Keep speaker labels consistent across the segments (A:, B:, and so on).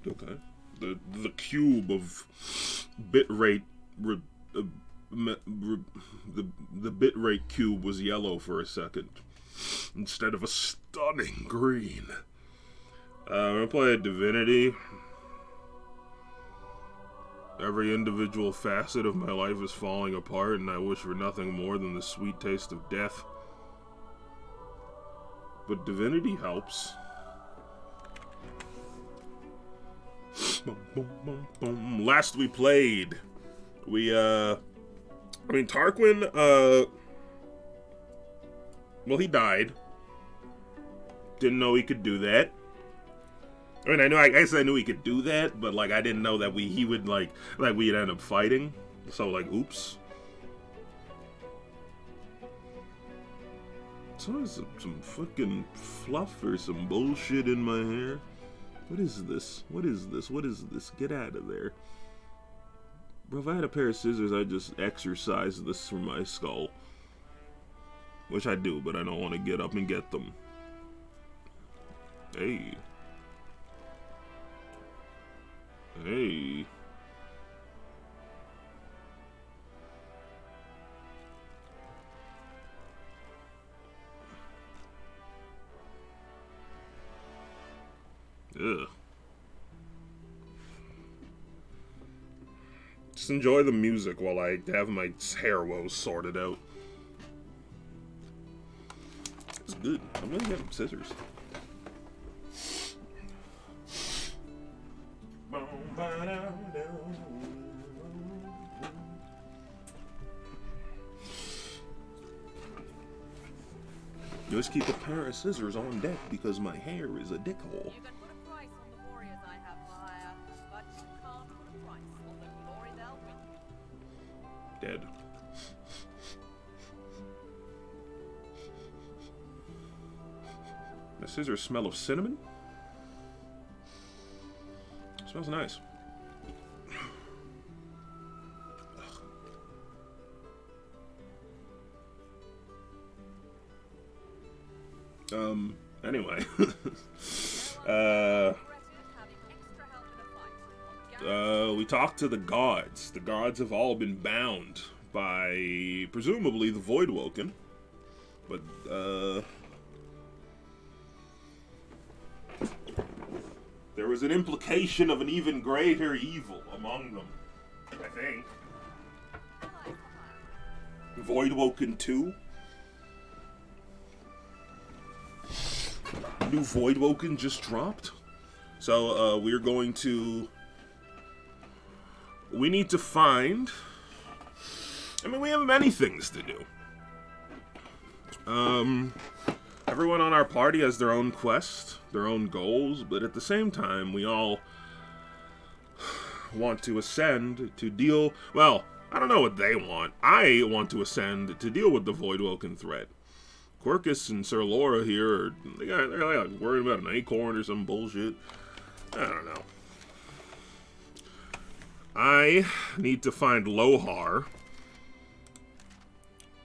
A: Okay. The cube of bitrate. The bitrate cube was yellow for a second, instead of a stunning green. I'm gonna play a Divinity. Every individual facet of my life is falling apart, and I wish for nothing more than the sweet taste of death. But Divinity helps. Boom, boom, boom, boom. Last we played, Tarquin, well, he died. Didn't know he could do that. I mean, I guess I knew he could do that, but, like, I didn't know that he would, we'd end up fighting. So, like, oops. So there's some fucking fluff or some bullshit in my hair. What is this? What is this? What is this? Get out of there. Bro, if I had a pair of scissors, I'd just exercise this from my skull. Which I do, but I don't want to get up and get them. Hey. Hey. Ugh. Just enjoy the music while I have my hair woes sorted out. It's good. I'm gonna get scissors. Just keep a pair of scissors on deck because my hair is a dickhole.
B: You can put a price on the warriors I have for hire, but you can't put a price on the glory they'll win.
A: Dead. The scissors smell of cinnamon. Smells nice. Anyway. We talked to the gods. The gods have all been bound by, presumably, the Voidwoken. But, there was an implication of an even greater evil among them, I think. Voidwoken 2? New Voidwoken just dropped. So, we're going to... We need to find... I mean, we have many things to do. Everyone on our party has their own quest, their own goals, but at the same time, we all want to ascend to deal... Well, I don't know what they want. I want to ascend to deal with the Voidwoken threat. Quirkus and Sir Laura here, they're like worried about an acorn or some bullshit. I don't know. I need to find Lohar.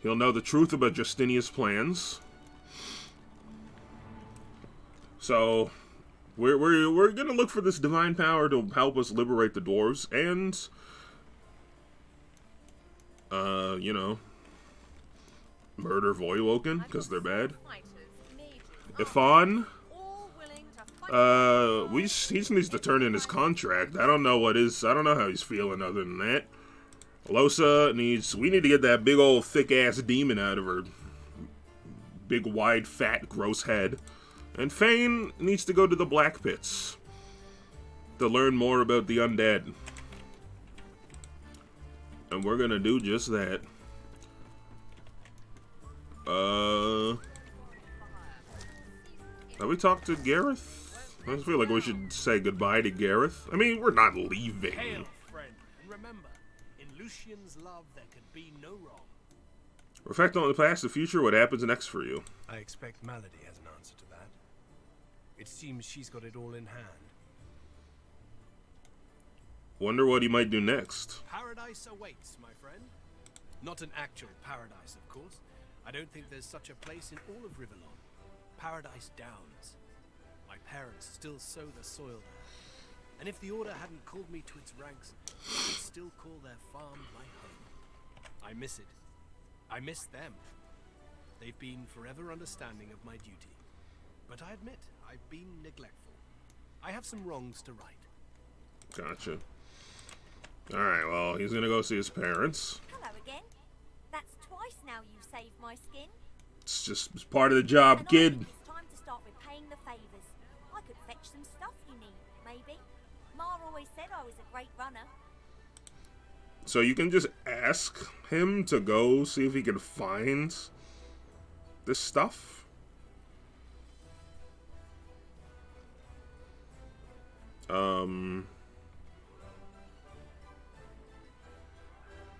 A: He'll know the truth about Justinia's plans. So, we're gonna look for this divine power to help us liberate the dwarves and, murder Voidwoken, because they're bad. Ifan, he just needs to turn in his contract. I don't know how he's feeling other than that. Alosa we need to get that big old thick ass demon out of her big wide fat gross head. And Fane needs to go to the Black Pits to learn more about the undead. And we're gonna do just that. Have we talked to Gareth? I just feel like we should say goodbye to Gareth. I mean, we're not leaving.
C: Hail, friend, and remember, in Lucian's love there could be no wrong.
A: Reflect on the past, the future, what happens next for you.
C: I expect Malady has an answer to that. It seems she's got it all in hand.
A: Wonder what he might do next.
C: Paradise awaits, my friend. Not an actual paradise, of course. I don't think there's such a place in all of Rivellon. Paradise Downs. My parents still sow the soil there. And if the Order hadn't called me to its ranks, I'd still call their farm my home. I miss it. I miss them. They've been forever understanding of my duty. But I admit, I've been neglectful. I have some wrongs to right.
A: Gotcha. Alright, well, he's gonna go see his parents.
D: Hello again. That's twice now you've saved my skin.
A: It's part of the job,
D: And I
A: kid.
D: think it's time to start repaying the favours. I could fetch some stuff you need, maybe. Ma always said I was a great runner.
A: So you can just ask him to go see if he can find this stuff?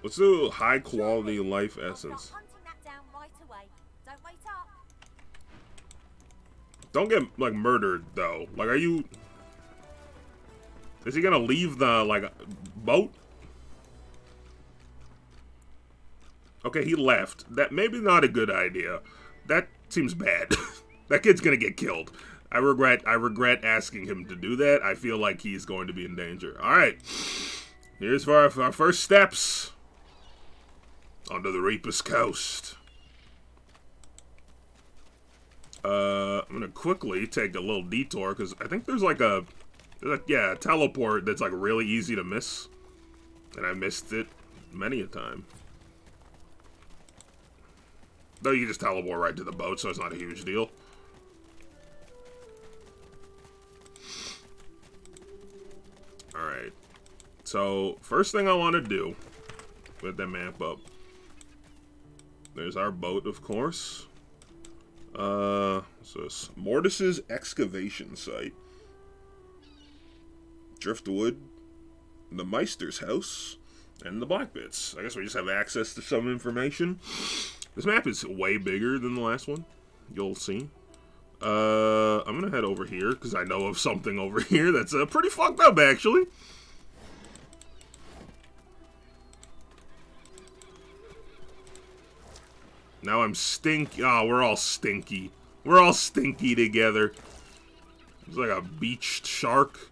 A: Let's do high quality life
D: I'll
A: essence.
D: start hunting that down right away. Don't wait up.
A: Don't get, like, murdered, though. Like, are you... Is he gonna leave the, like, boat? Okay, he left. That maybe not a good idea. That seems bad. That kid's gonna get killed. I regret asking him to do that. I feel like he's going to be in danger. Alright. Here's for our first steps. Onto the Reaper's Coast. I'm gonna quickly take a little detour, because I think there's like a teleport that's like really easy to miss. And I missed it many a time. Though you can just teleport right to the boat, so it's not a huge deal. Alright. So, first thing I want to do, put the map up. There's our boat, of course. So it's Mortis's excavation site. Driftwood, the Meister's house, and the Black Bits. I guess we just have access to some information. This map is way bigger than the last one. You'll see. I'm gonna head over here, because I know of something over here that's pretty fucked up, actually. Now I'm stinky. Oh, we're all stinky. We're all stinky together. It's like a beached shark.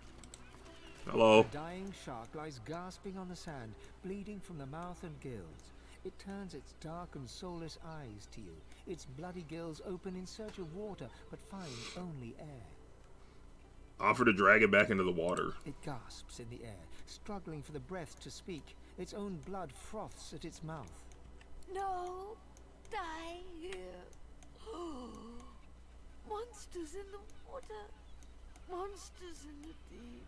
A: Hello.
E: A dying shark lies gasping on the sand, bleeding from the mouth and gills. It turns its dark and soulless eyes to you. Its bloody gills open in search of water, but find only air.
A: Offer to drag it back into the water.
E: It gasps in the air, struggling for the breath to speak. Its own blood froths at its mouth.
F: No, die here. Monsters in the water. Monsters in the deep.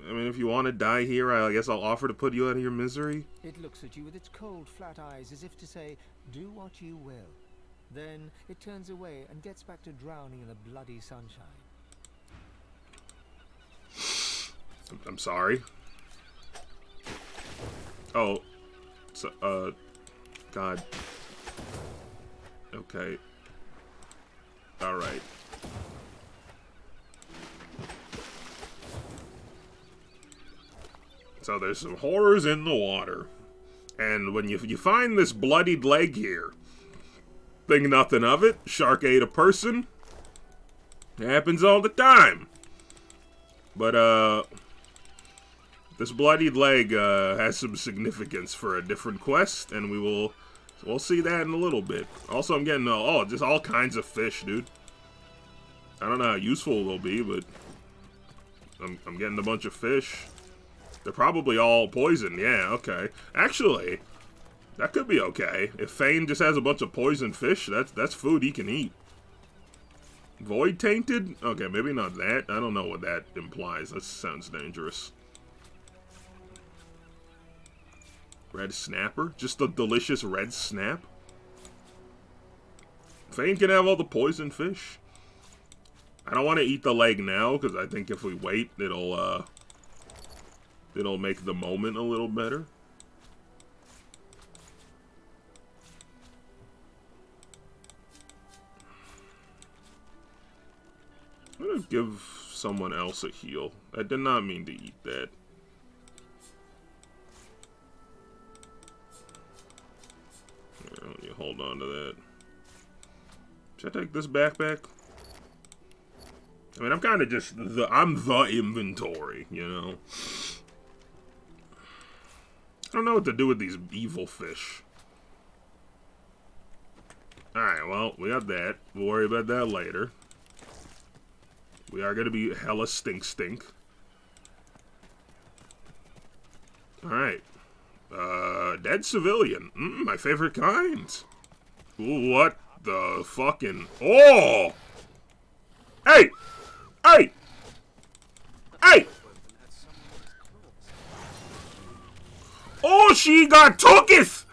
A: I mean, if you want to die here, I guess I'll offer to put you out of your misery.
E: It looks at you with its cold, flat eyes as if to say, do what you will. Then it turns away and gets back to drowning in the bloody sunshine.
A: I'm sorry. Oh. So, God. Okay. Alright. So there's some horrors in the water. And when you find this bloodied leg here, think nothing of it. Shark ate a person. It happens all the time. But, this bloodied leg has some significance for a different quest, and we'll see that in a little bit. Also, I'm getting just all kinds of fish, dude. I don't know how useful they'll be, but I'm getting a bunch of fish. They're probably all poisoned. Yeah, okay. Actually, that could be okay. If Fane just has a bunch of poisoned fish, that's food he can eat. Void tainted? Okay, maybe not that. I don't know what that implies. That sounds dangerous. Red snapper? Just a delicious red snap? Fane can have all the poisoned fish. I don't want to eat the leg now, because I think if we wait, it'll make the moment a little better. I'm gonna give someone else a heal. I did not mean to eat that. Here, let me hold on to that. Should I take this backpack? I mean, I'm kind of just I'm the inventory, you know. I don't know what to do with these evil fish. Alright, well, we got that. We'll worry about that later. We are going to be hella stink. Alright. Dead civilian. My favorite kind. What the fucking... Oh! Hey! Hey! Hey! Oh, she got tooketh!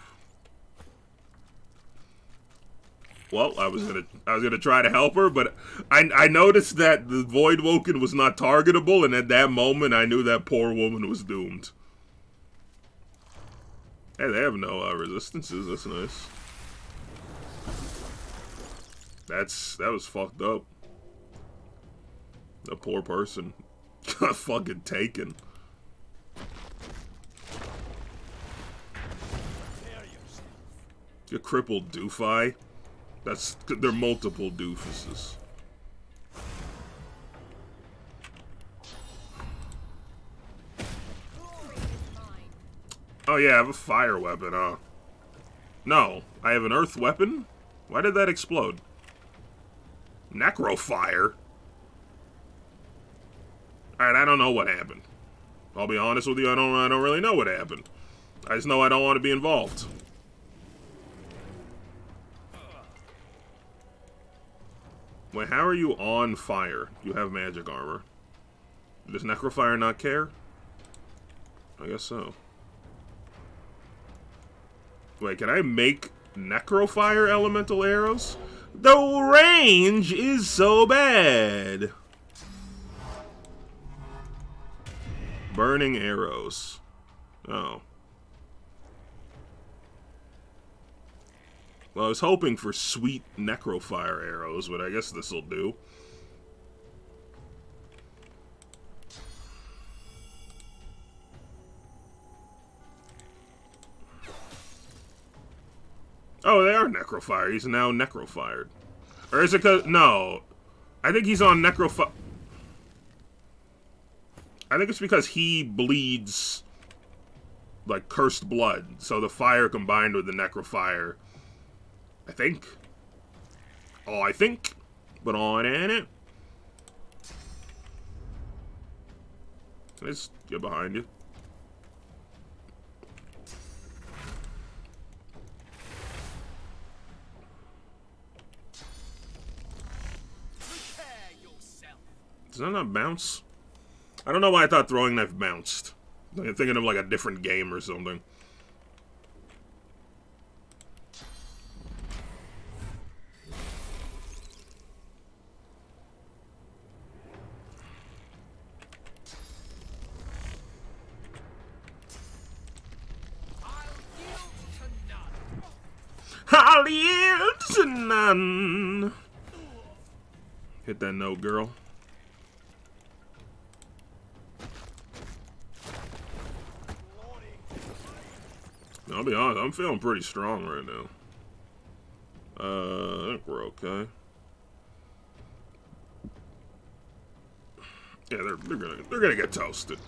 A: Well, I was gonna try to help her, but I noticed that the Void Woken was not targetable, and at that moment I knew that poor woman was doomed. Hey, they have no resistances. That's nice. That was fucked up. The poor person got fucking taken. You crippled doofy. They're multiple doofuses. Oh yeah, I have a fire weapon, huh? No, I have an earth weapon? Why did that explode? Necrofire? Alright, I don't know what happened. I'll be honest with you, I don't really know what happened. I just know I don't want to be involved. Wait, how are you on fire? You have magic armor. Does Necrofire not care? I guess so. Wait, can I make Necrofire elemental arrows? The range is so bad. Burning arrows. Oh. Well, I was hoping for sweet Necrofire arrows, but I guess this'll do. Oh, they are Necrofire. He's now Necrofired. Or is it because... No. I think he's on Necrofire... I think it's because he bleeds... like, cursed blood. So the fire combined with the Necrofire... I think. Oh, I think. But on in it. Let's get behind you. Does that not bounce? I don't know why I thought throwing knife bounced. I'm thinking of like a different game or something. I'll yield to none. Hit that note, girl. I'll be honest, I'm feeling pretty strong right now. I think we're okay. Yeah, they're gonna get toasted.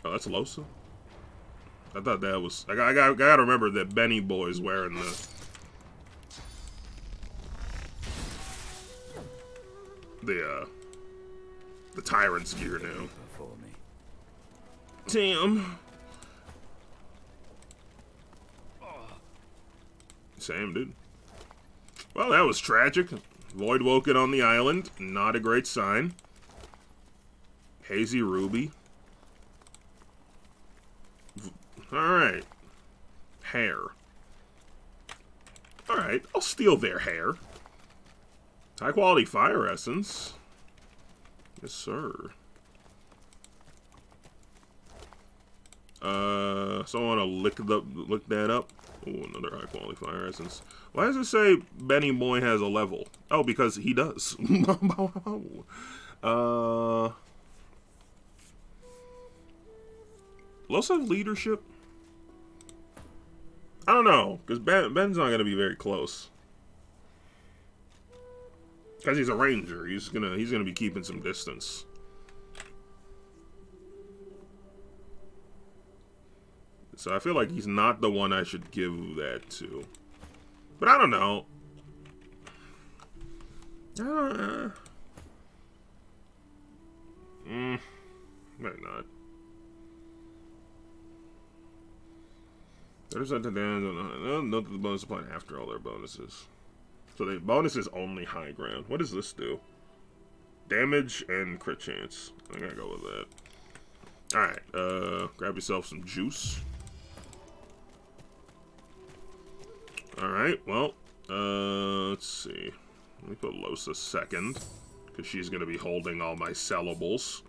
A: Oh, that's Losa? I thought that was... I gotta remember that Benny Boy's wearing the Tyrant's gear now. Damn. Same, dude. Well, that was tragic. Void Woken on the island. Not a great sign. Hazy Ruby. Alright. Hair. Alright, I'll steal their hair. High quality fire essence. Yes, sir. So I want to look that up. Oh, another high quality fire essence. Why does it say Benny Boy has a level? Oh, because he does. Los have leadership? I don't know, because Ben's not going to be very close. Because he's a ranger. He's gonna be keeping some distance. So I feel like he's not the one I should give that to. But I don't know. Maybe not. There's something down. Note that the bonus apply after all their bonuses. So the bonus is only high ground. What does this do? Damage and crit chance. I'm gonna go with that. Alright, grab yourself some juice. Alright, well, let's see. Let me put Losa second, because she's gonna be holding all my sellables.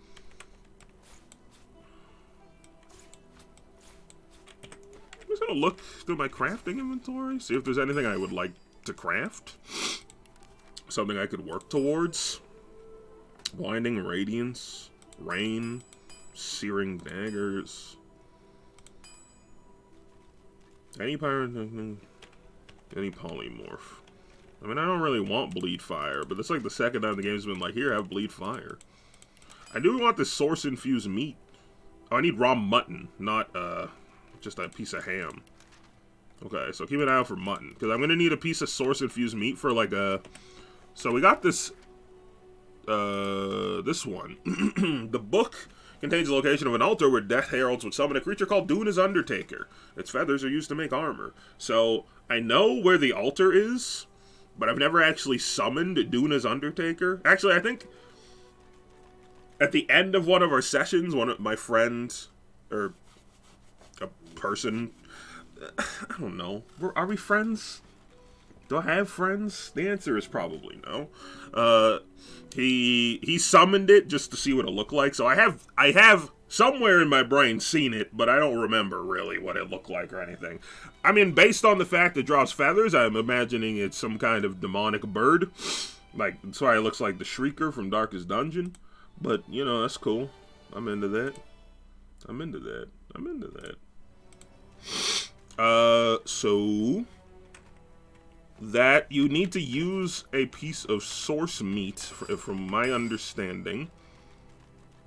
A: I'm just gonna look through my crafting inventory, see if there's anything I would like to craft. Something I could work towards. Blinding Radiance, Rain, Searing Daggers. Any polymorph. I mean, I don't really want Bleed Fire, but it's like the second time the game's been like, here, have Bleed Fire. I do want this Source-infused meat. Oh, I need raw mutton, not, just a piece of ham. Okay, so keep an eye out for mutton, because I'm going to need a piece of Source-infused meat for, like, a... So we got this, this one. The book contains the location of an altar where death heralds would summon a creature called Duna's Undertaker. Its feathers are used to make armor. So, I know where the altar is, but I've never actually summoned Duna's Undertaker. Actually, I think at the end of one of our sessions, one of my friends, or a person, I don't know, are we friends? Do I have friends? The answer is probably no. He summoned it just to see what it looked like. So I have somewhere in my brain seen it, but I don't remember really what it looked like or anything. I mean, based on the fact it draws feathers, I'm imagining it's some kind of demonic bird. Like, that's why it looks like the Shrieker from Darkest Dungeon. But, you know, that's cool. I'm into that. I'm into that. I'm into that. So... that you need to use a piece of source meat, from my understanding.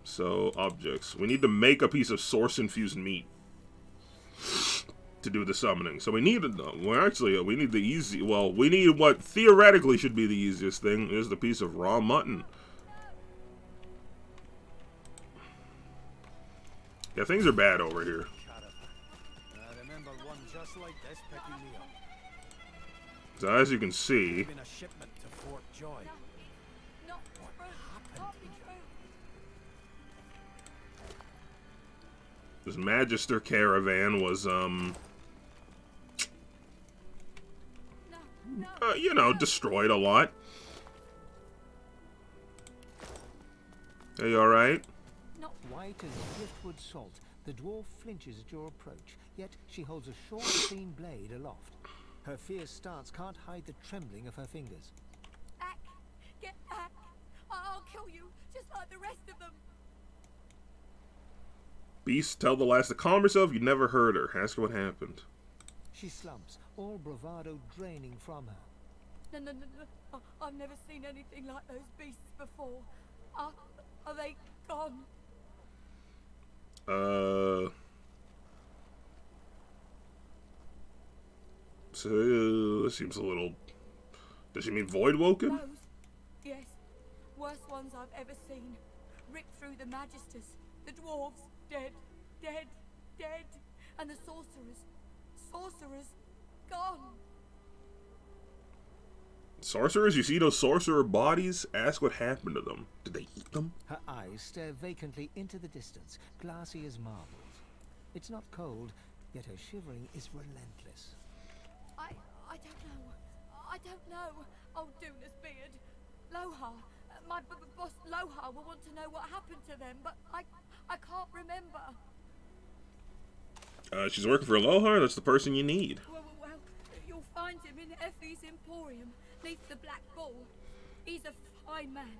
A: So, objects. We need to make a piece of source-infused meat to do the summoning. So we need it, though. Well, actually, we need the easy... Well, we need what theoretically should be the easiest thing, is the piece of raw mutton. Yeah, things are bad over here.
C: I remember one just like this picking me up.
A: So as you can see...
C: In a shipment to Fort Joy.
B: Not true. Can't be true.
A: This Magister caravan was, you know, destroyed a lot. Are you alright?
E: Not white as driftwood salt, the dwarf flinches at your approach, yet she holds a short, clean blade aloft. Her fierce stance can't hide the trembling of her fingers.
B: Back. Get back. I'll kill you, just like the rest of them.
A: Beast, tell the lass to calm herself. You never heard her. Ask her what happened.
E: She slumps, all bravado draining from her.
B: No. I've never seen anything like those beasts before. Are they gone?
A: So, this seems a little... Does she mean Void Woken?
B: Those? Yes. Worst ones I've ever seen. Ripped through the Magisters. The dwarves. Dead. And the sorcerers. Gone.
A: Sorcerers? You see those sorcerer bodies? Ask what happened to them. Did they eat them?
E: Her eyes stare vacantly into the distance, glassy as marbles. It's not cold, yet her shivering is relentless.
B: I don't know. Old Duna's beard. Lohar. My boss Lohar will want to know what happened to them, but I can't remember.
A: She's working for Lohar? That's the person you need.
B: Well, you'll find him in Effie's Emporium, neath the Black Bull. He's a fine man.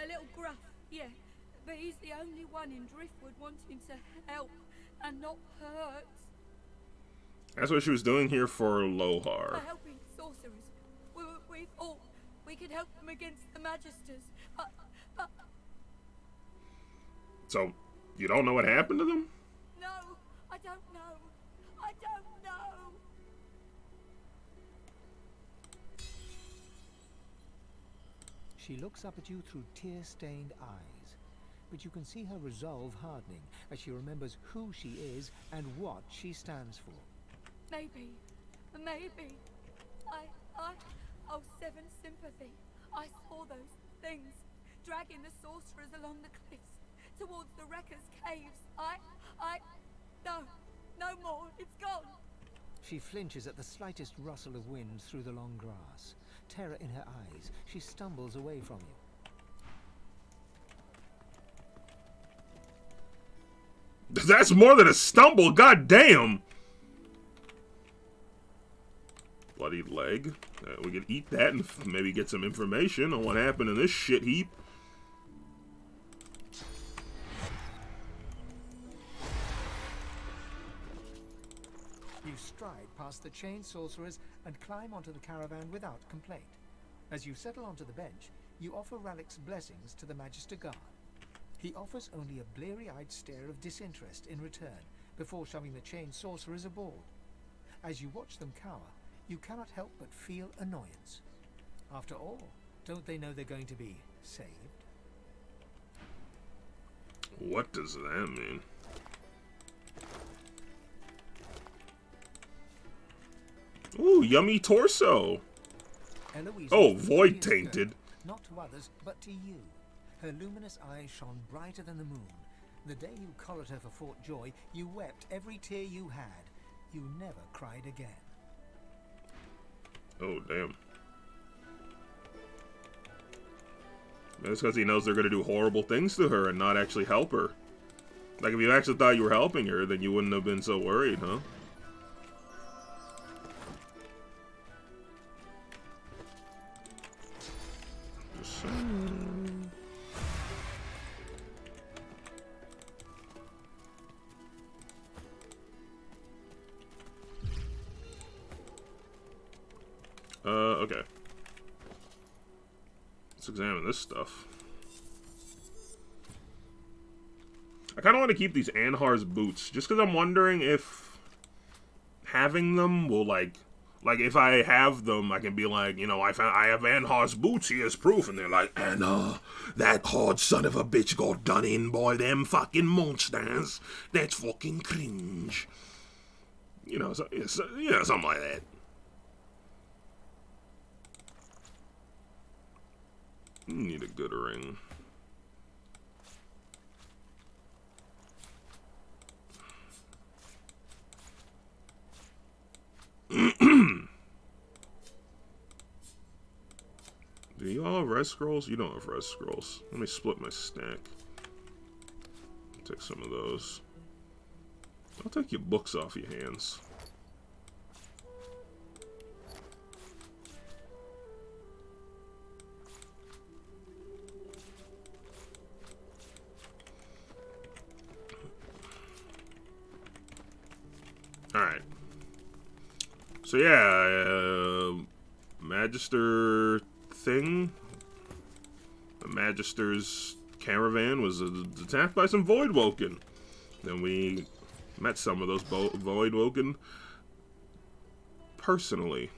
B: A little gruff, yeah. But he's the only one in Driftwood wanting to help and not hurt.
A: That's what she was doing here for Lohar.
B: For helping sorcerers. We've all We could help them against the Magisters. But
A: So, you don't know what happened to them?
B: no, I don't know. I don't know.
E: She looks up at you through tear-stained eyes, but you can see her resolve hardening as she remembers who she is and what she stands for.
B: Maybe. Oh, Seven Sympathy. I saw those things dragging the sorcerers along the cliffs towards the Wreckers' caves. No more. It's gone.
E: She flinches at the slightest rustle of wind through the long grass. Terror in her eyes, she stumbles away from you.
A: That's more than a stumble, god damn! Bloody leg. We could eat that and maybe get some information on what happened in this shit heap.
E: You stride past the chained sorcerers and climb onto the caravan without complaint. As you settle onto the bench, you offer Ralik's blessings to the Magister Guard. He offers only a bleary-eyed stare of disinterest in return before shoving the chained sorcerers aboard. As you watch them cower, you cannot help but feel annoyance. After all, don't they know they're going to be saved?
A: What does that mean? Ooh, yummy torso.
E: Eloise
A: Oh,
E: was
A: void
E: the prettiest
A: tainted.
E: girl, not to others, but to you. Her luminous eyes shone brighter than the moon. The day you collared her for Fort Joy, you wept every tear you had. You never cried again.
A: Oh, damn. That's because he knows they're going to do horrible things to her and not actually help her. Like, if you actually thought you were helping her, then you wouldn't have been so worried, huh? Just saying. Okay. Let's examine this stuff. I kind of want to keep these Anhar's boots, just because I'm wondering if having them will, like if I have them, I can be like, you know, I have Anhar's boots, here's proof, and they're like, and, that hard son of a bitch got done in by them fucking monsters. That's fucking cringe. You know, something like that. Need a good ring. Do you all have rest scrolls? You don't have rest scrolls. Let me split my stack. Take some of those. I'll take your books off your hands. Alright. So yeah, Magister thing. The Magister's caravan was attacked by some Voidwoken. Then we met some of those Voidwoken personally.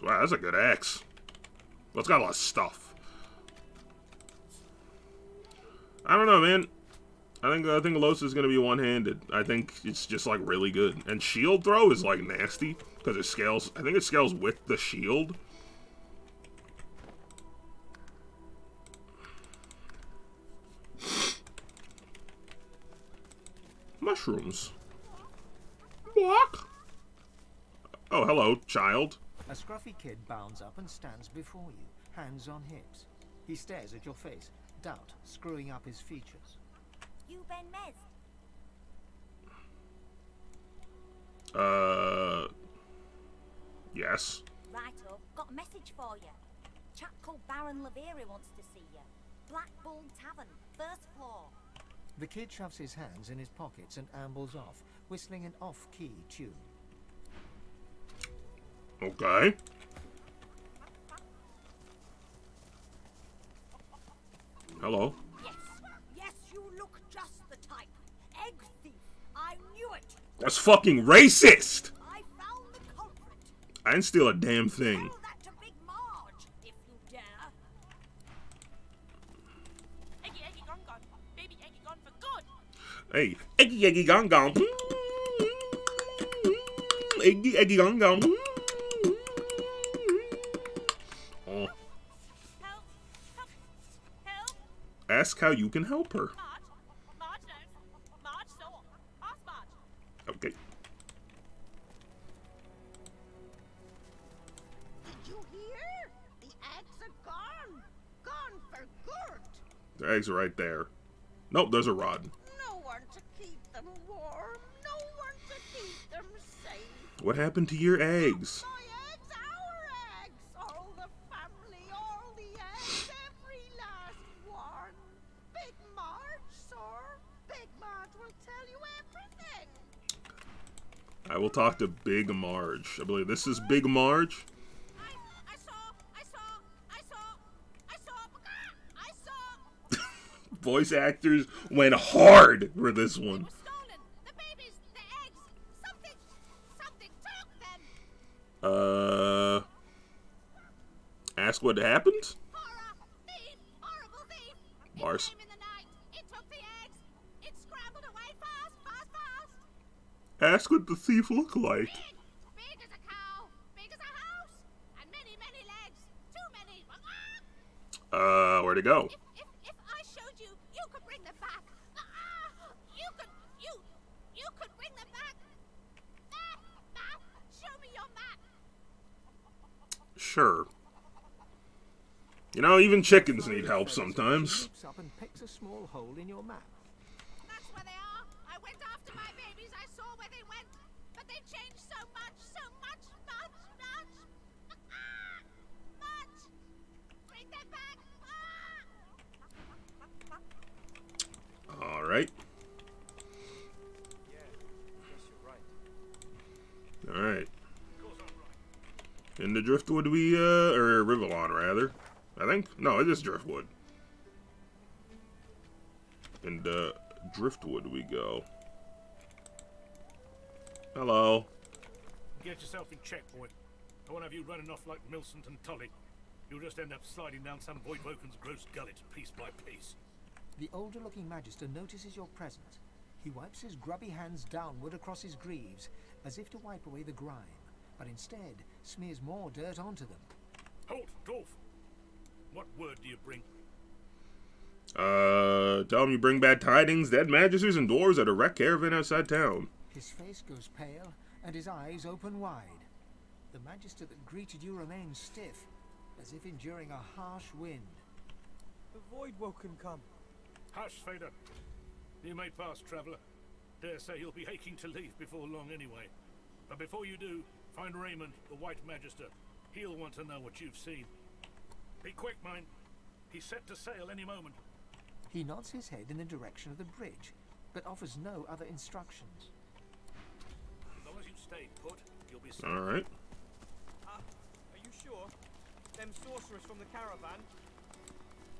A: Wow, that's a good axe. Well, it's got a lot of stuff. I don't know, man. I think Los is gonna be one-handed. I think it's just like really good. And shield throw is like nasty because it scales. I think it scales with the shield. Mushrooms. What? Oh, hello, child.
E: A scruffy kid bounds up and stands before you, hands on hips. He stares at your face, doubt screwing up his features.
D: You Ben Mez.
A: Yes.
D: Right up, got a message for you. Chap called Baron Lavera wants to see you. Black Bull Tavern, first floor.
E: The kid shoves his hands in his pockets and ambles off, whistling an off-key tune.
A: Okay. Hello.
D: Yes, yes, you look just the type. Egg thief, I knew it.
A: That's fucking racist!
D: I found the culprit.
A: I didn't steal a damn thing.
D: Tell that to Big Marge, if you dare.
G: Eggy, eggy, gone, gone. Baby eggy gone for good.
A: Hey, eggy eggy gong gong. Eggy eggy gong gong. Oh.
G: Help, help, help.
A: Ask how you can help her.
G: Marge, Marge knows. Marge saw. Ask Marge.
A: Okay.
F: Did you hear? The eggs are gone. Gone for good.
A: The eggs are right there. Nope, there's a rod.
F: No one to keep them warm. No one to keep them safe.
A: What happened to your eggs?
F: My eggs, our eggs. All the family, all the eggs, every last one. Big Marge, sir. Big Marge will tell you everything.
A: I will talk to Big Marge. I believe this is Big Marge.
G: I saw.
A: Voice actors went hard for this one.
G: Was stolen. The babies, the eggs. Something took them.
A: Ask what happened?
G: Horror, thief, horrible thief.
A: Mars.
G: It came in the night. It took the eggs. It scrambled away fast, fast, fast.
A: Ask what the thief looked like.
G: Big as a cow, big as a house, and many, many legs. Too many.
A: Where'd it go?
G: If I showed you, you could bring them back. You could bring them back. Map, show me your map.
A: Sure. You know, even chickens need help
E: He
A: sometimes.
E: leaps up and picks a small hole in your map.
G: That's where they are. I went after my babies. I saw where they went, but they've changed so much, much. Bring them back.
A: All right. All right. In the Driftwood or Rivalon rather. I think. No, it is Driftwood. In the Driftwood we go. Hello.
H: Get yourself in check, boy. I won't have you running off like Millicent and Tully. You'll just end up sliding down some Voidwoken's gross gullet piece by piece.
E: The older-looking Magister notices your presence. He wipes his grubby hands downward across his greaves, as if to wipe away the grime, but instead smears more dirt onto them.
H: Halt, dwarf! What word do you bring?
A: Tell him you bring bad tidings. Dead magisters and dwarves at a wreck caravan outside town.
E: His face goes pale, and his eyes open wide. The Magister that greeted you remains stiff, as if enduring a harsh wind.
I: The Voidwoken come.
H: Hush, Fader. You may pass, traveller. Dare say you'll be aching to leave before long anyway. But before you do, find Raymond, the White Magister. He'll want to know what you've seen. Be quick, mind. He's set to sail any moment.
E: He nods his head in the direction of the bridge, but offers no other instructions.
H: As long as you stay put, you'll be safe.
A: All right.
I: Are you sure? Them sorcerers from the caravan?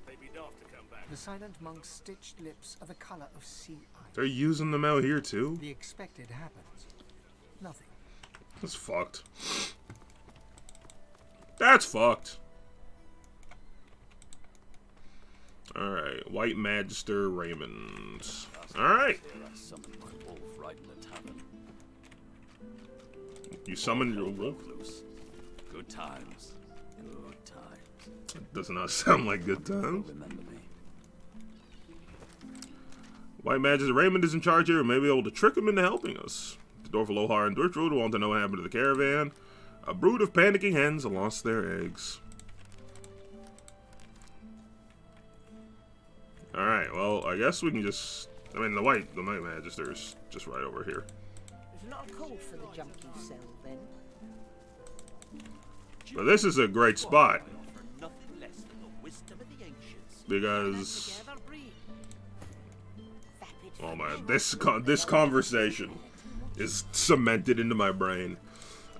H: They'd be daft to come back.
E: The silent monk's stitched lips are the color of sea ice.
A: They're using them out here too.
E: The expected happens. Nothing.
A: That's fucked. That's fucked. Alright, White Magister Raymond. Alright.
J: I summoned my wolf right in the tavern.
A: You summoned your wolf?
J: Loose. Good times. Good times.
A: That does not sound like good times.
J: Remember me.
A: White Magister Raymond is in charge here. We may be able to trick him into helping us. The Dwarf of Lohar and Driftwood want to know what happened to the caravan. A brood of panicking hens lost their eggs. Alright, well, I guess we can just... I mean, the White Magister is just right over here.
K: There's not a call for the junkie cell, then.
A: But this is a great spot
K: For nothing less than the wisdom of the ancients.
A: because,
G: Together, Bree.
A: oh man, this conversation is cemented into my brain.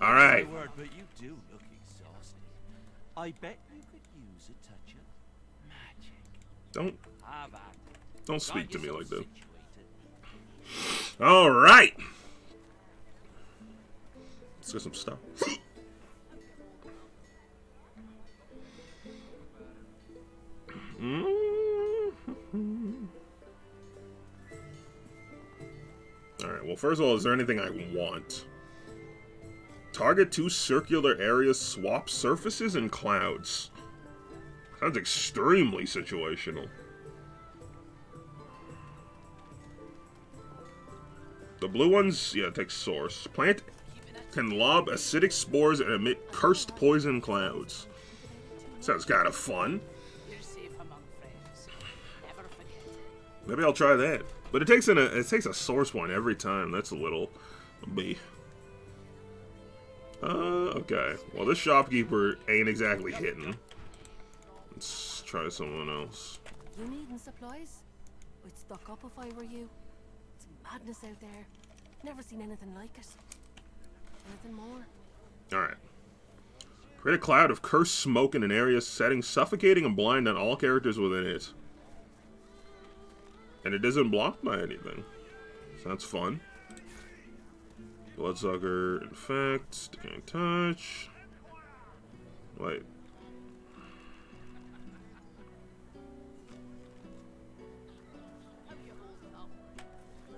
A: All right.
K: My word, but you do look exhausted. I bet you could use a touch of magic. Have at it.
A: Don't speak
K: Got
A: to me like
K: yourself
A: that.
K: situated.
A: All right. Let's get some stuff. Alright, well, first of all, is there anything I want? Target 2 circular areas, swap surfaces and clouds. Sounds extremely situational. The blue ones, yeah, take source. Plant can lob acidic spores and emit cursed poison clouds. Sounds kind of fun.
G: You're safe among friends. Never forget it.
A: Maybe I'll try that. But it takes a source one every time. That's a little B. Okay. Well, this shopkeeper ain't exactly hitting. Let's try someone else.
L: You needing supplies? I'd stock up if I were you. It's madness out there. Never seen anything like it. Anything more?
A: Alright. Create a cloud of cursed smoke in an area setting suffocating and blind on all characters within it. And it isn't blocked by anything. So that's fun. Bloodsucker, infect, sticking touch. Wait.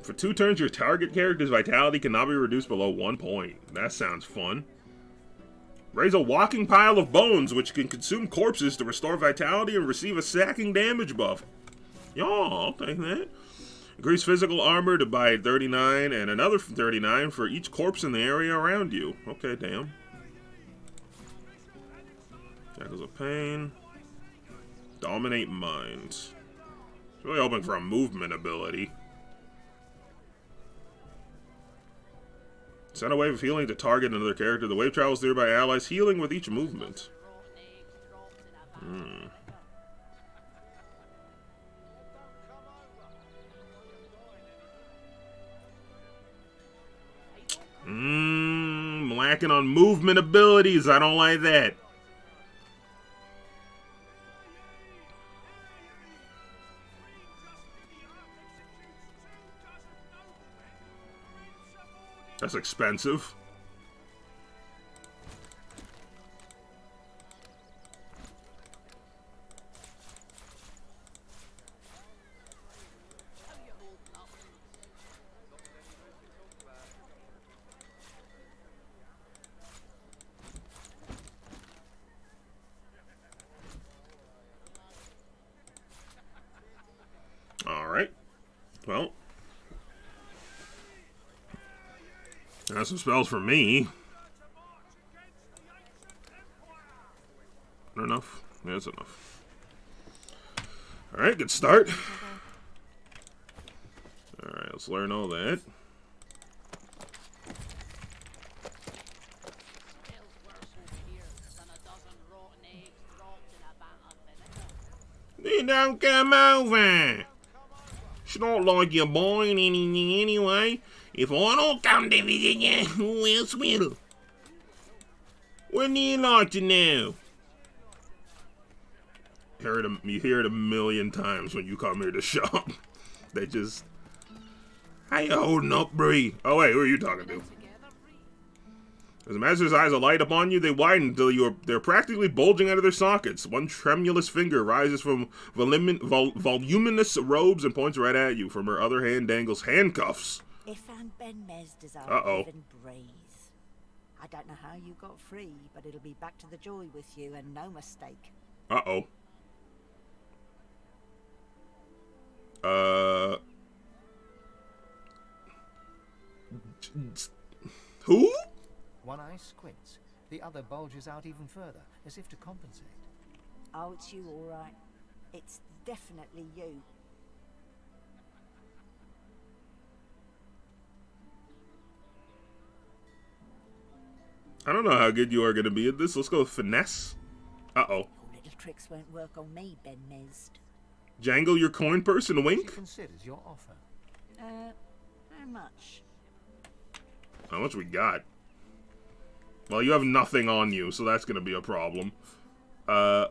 A: For 2 turns, your target character's vitality cannot be reduced below 1 point. That sounds fun. Raise a walking pile of bones, which can consume corpses to restore vitality and receive a sacking damage buff. Y'all, I'll take that. Increase physical armor to by 39 and another 39 for each corpse in the area around you. Okay, damn. Shackles of Pain. Dominate Minds. It's really hoping for a movement ability. Send a wave of healing to target another character. The wave travels nearby allies, healing with each movement. I'm lacking on movement abilities. I don't like that. That's expensive. All right. Well, that's some spells for me. Not enough? Yeah, that's enough. Alright, good start. Alright, let's learn all that. They don't come over. It's not like you're buying anything anyway. If I don't come to visit you, who else will? Wouldn't you like to know? You hear it a million times when you come here to shop. They just... How you holding up, Bree? Oh wait, who are you talking to? As the master's eyes alight upon you, they widen until they're practically bulging out of their sockets. One tremulous finger rises from voluminous robes and points right at you. From her other hand dangles handcuffs.
F: If Aunt Ben Mez desires
A: Uh-oh.
F: even breathe. I don't know how you got free, but it'll be back to the joy with you and no mistake.
A: Uh-oh. Who?
E: One eye squints, the other bulges out even further, as if to compensate.
F: Oh, it's you, all right. It's definitely you.
A: I don't know how good you are going to be at this. Let's go with finesse. Uh-oh.
F: Your little tricks won't work on me, Ben Mezd.
A: Jangle your coin purse and
E: She
A: wink?
E: considers your offer.
F: How much?
A: How much we got? Well, you have nothing on you, so that's going to be a problem. I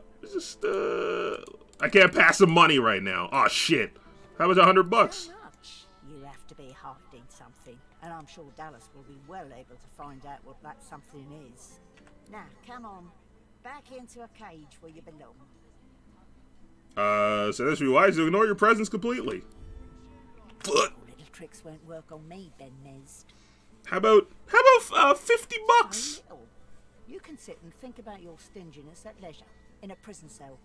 A: can't pass the money right now. Oh shit. How much? $100?
F: How much? You have to be hiding something, and I'm sure Dallas will be well able to find out what that something is. Now, come on. Back into a cage where you belong.
A: So this would be wise to ignore your presence completely.
F: Your little tricks won't work on me, Ben Mezd.
A: How about $50?
F: So little. You can sit and think about your stinginess at leisure in a prison cell.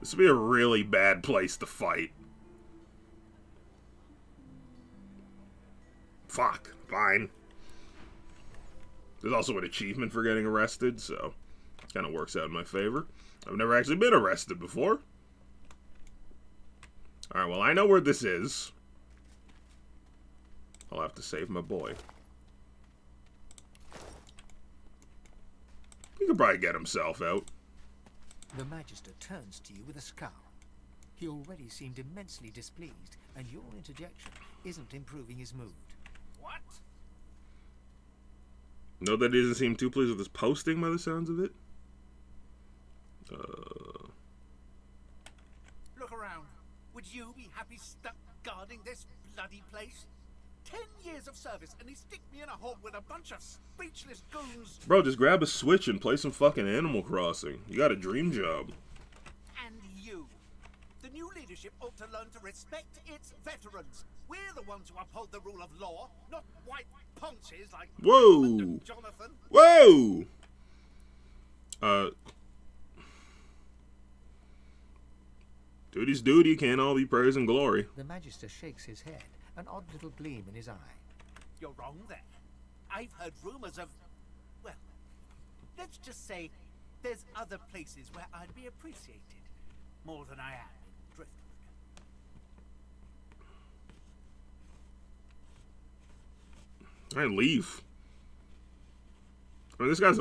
A: This would be a really bad place to fight. Fuck. Fine. There's also an achievement for getting arrested, so it kind of works out in my favor. I've never actually been arrested before. Alright, well, I know where this is. I'll have to save my boy. He could probably get himself out.
E: The Magister turns to you with a scowl. He already seemed immensely displeased, and your interjection isn't improving his mood.
H: What?
A: No, that he doesn't seem too pleased with his posting by the sounds of it.
K: Look around. Would you be happy stuck guarding this bloody place? 10 years of service, and he stick me in a hole with a bunch of speechless goons.
A: Bro, just grab a Switch and play some fucking Animal Crossing. You got a dream job.
K: And you. The new leadership ought to learn to respect its veterans. We're the ones who uphold the rule of law, not white ponches like
A: Whoa!
K: Jonathan.
A: Whoa! Duty's duty, can't all be praise and glory.
E: The Magister shakes his head, an odd little gleam in his eye.
K: You're wrong there. I've heard rumors of, well, let's just say there's other places where I'd be appreciated more than I am in Driftwood.
A: Alright, leave. I mean, this guy's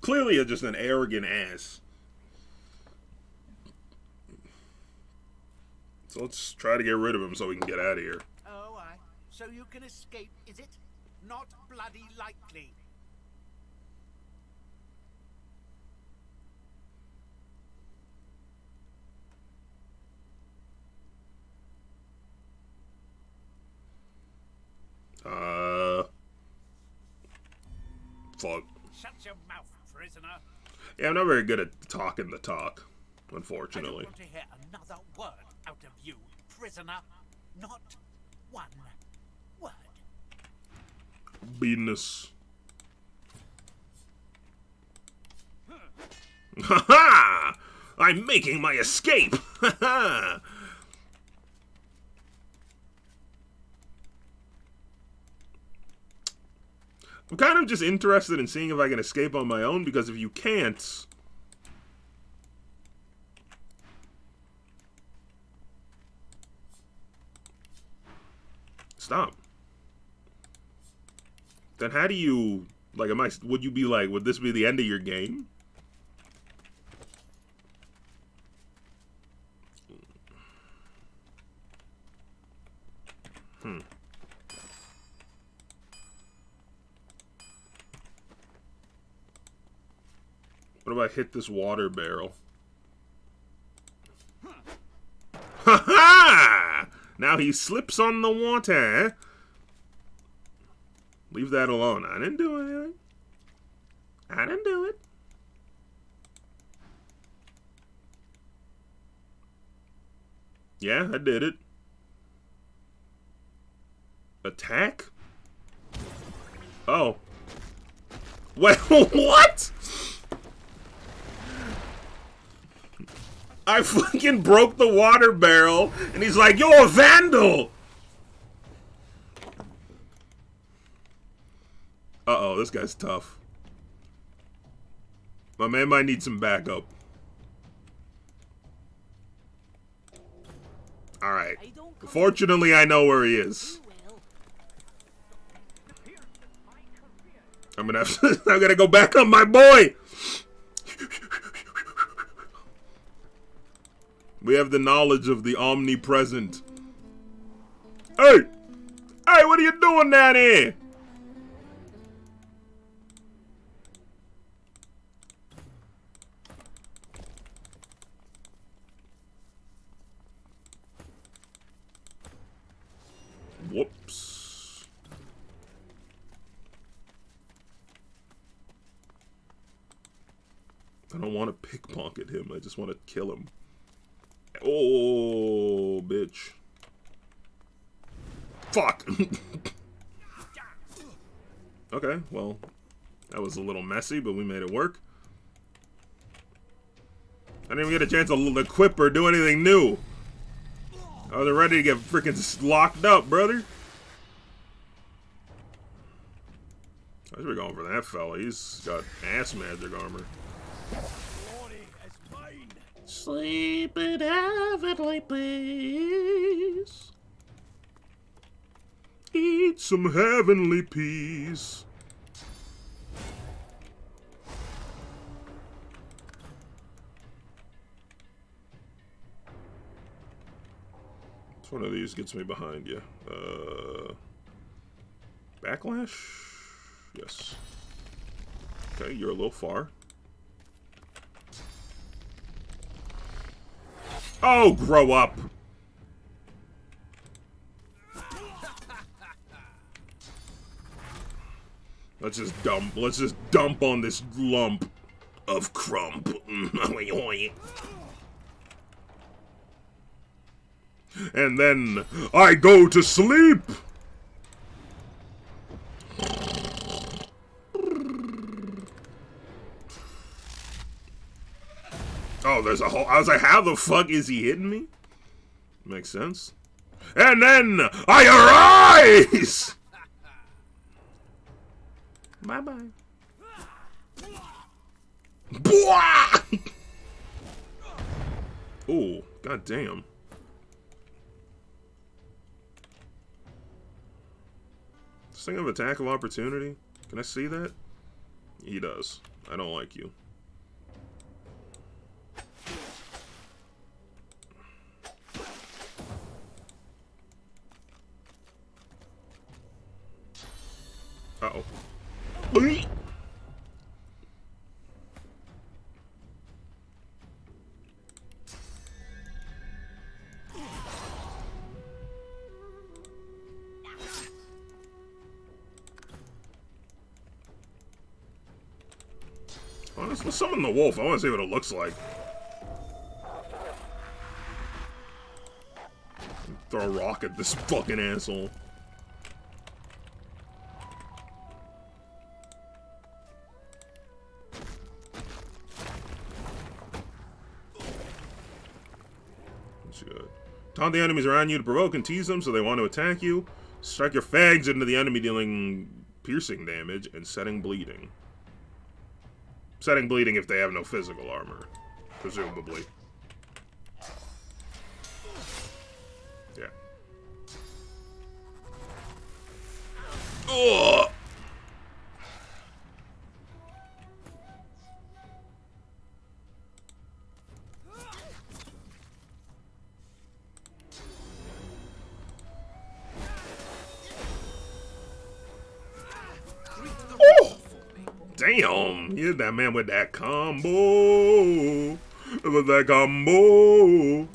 A: clearly just an arrogant ass. So let's try to get rid of him so we can get out of here.
K: Oh, aye. So you can escape, is it? Not bloody likely.
A: Fuck.
H: Shut your mouth, prisoner.
A: Yeah, I'm not very good at talking the talk,
K: I
A: unfortunately.
K: don't want to hear another word out of you, prisoner. Not one word.
A: Business. Ha ha! I'm making my escape! Ha ha! I'm kind of just interested in seeing if I can escape on my own, because if you can't... Stop. Then how do you... Like, would you be like, would this be the end of your game? What if I hit this water barrel? Ha ha! Now he slips on the water. Leave that alone. I didn't do anything. I didn't do it. Yeah, I did it. Attack? Oh. Wait, what? I fucking broke the water barrel, and he's like, "You're a vandal!" Uh-oh, this guy's tough. My man might need some backup. Alright. Fortunately, I know where he is. I'm gonna have to, I'm gonna go back on my boy! We have the knowledge of the omnipresent. Hey! Hey, what are you doing down here? Whoops. I don't want to pickpocket him. I just want to kill him. Oh, bitch. Fuck. Okay, well, that was a little messy, but we made it work. I didn't even get a chance to equip or do anything new. I was ready to get freaking locked up, brother. I should be going for that fella. He's got ass magic armor. Sleep in heavenly peace. Eat some heavenly peace. Which one of these gets me behind you? Backlash? Yes. Okay, you're a little far. Oh, grow up! Let's just dump on this lump of crump. And then I go to sleep. Oh, there's a hole. I was like, how the fuck is he hitting me? Makes sense. And then I arise! Bye-bye. Oh, goddamn. Does this thing have attack of opportunity? Can I see that? He does. I don't like you. Uh-oh. Let's summon the wolf. I want to see what it looks like. Throw a rock at this fucking asshole. Taunt the enemies around you to provoke and tease them so they want to attack you. Strike your fangs into the enemy, dealing piercing damage and setting bleeding. Setting bleeding if they have no physical armor, presumably. Yeah. Ugh! Damn, you hit that man with that combo. With that combo.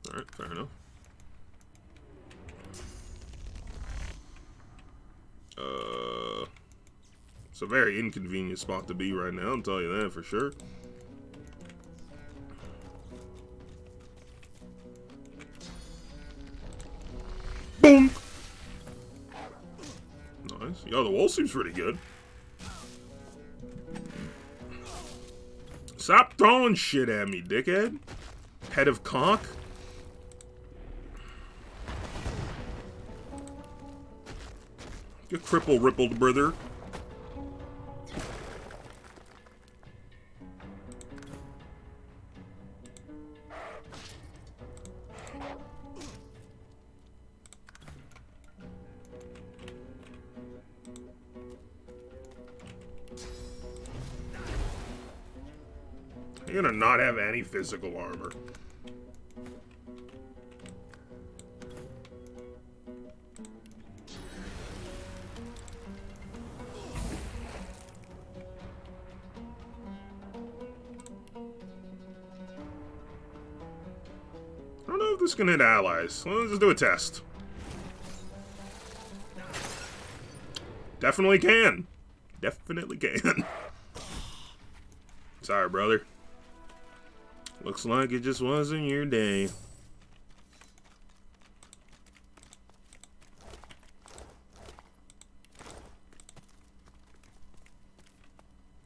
A: Alright, fair enough. It's a very inconvenient spot to be right now, I'll tell you that for sure. Boom! Nice. Yo, the wall seems pretty good. Stop throwing shit at me, dickhead. Head of cock. You cripple rippled brother. You're gonna not have any physical armor. I don't know if this can hit allies. Let's just do a test. Definitely can. Definitely can. Sorry, brother. Looks like it just wasn't your day.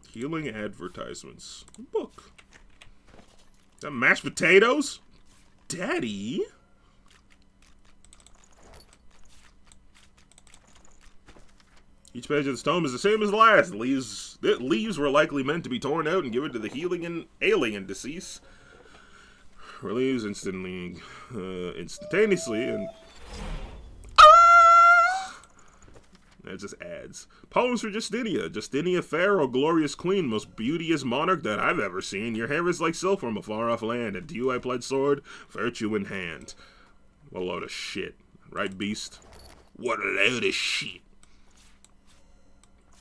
A: Healing advertisements. Book. Is that mashed potatoes? Daddy? Each page of this tome is the same as the last. The leaves were likely meant to be torn out and given to the healing and alien deceased. Relieves instantaneously and... That just adds. Poems for Justinia. Justinia, fair, O glorious queen, most beauteous monarch that I've ever seen. Your hair is like silk from a far-off land, and to you I pledge sword, virtue in hand. What a load of shit. Right, beast? What a load of shit.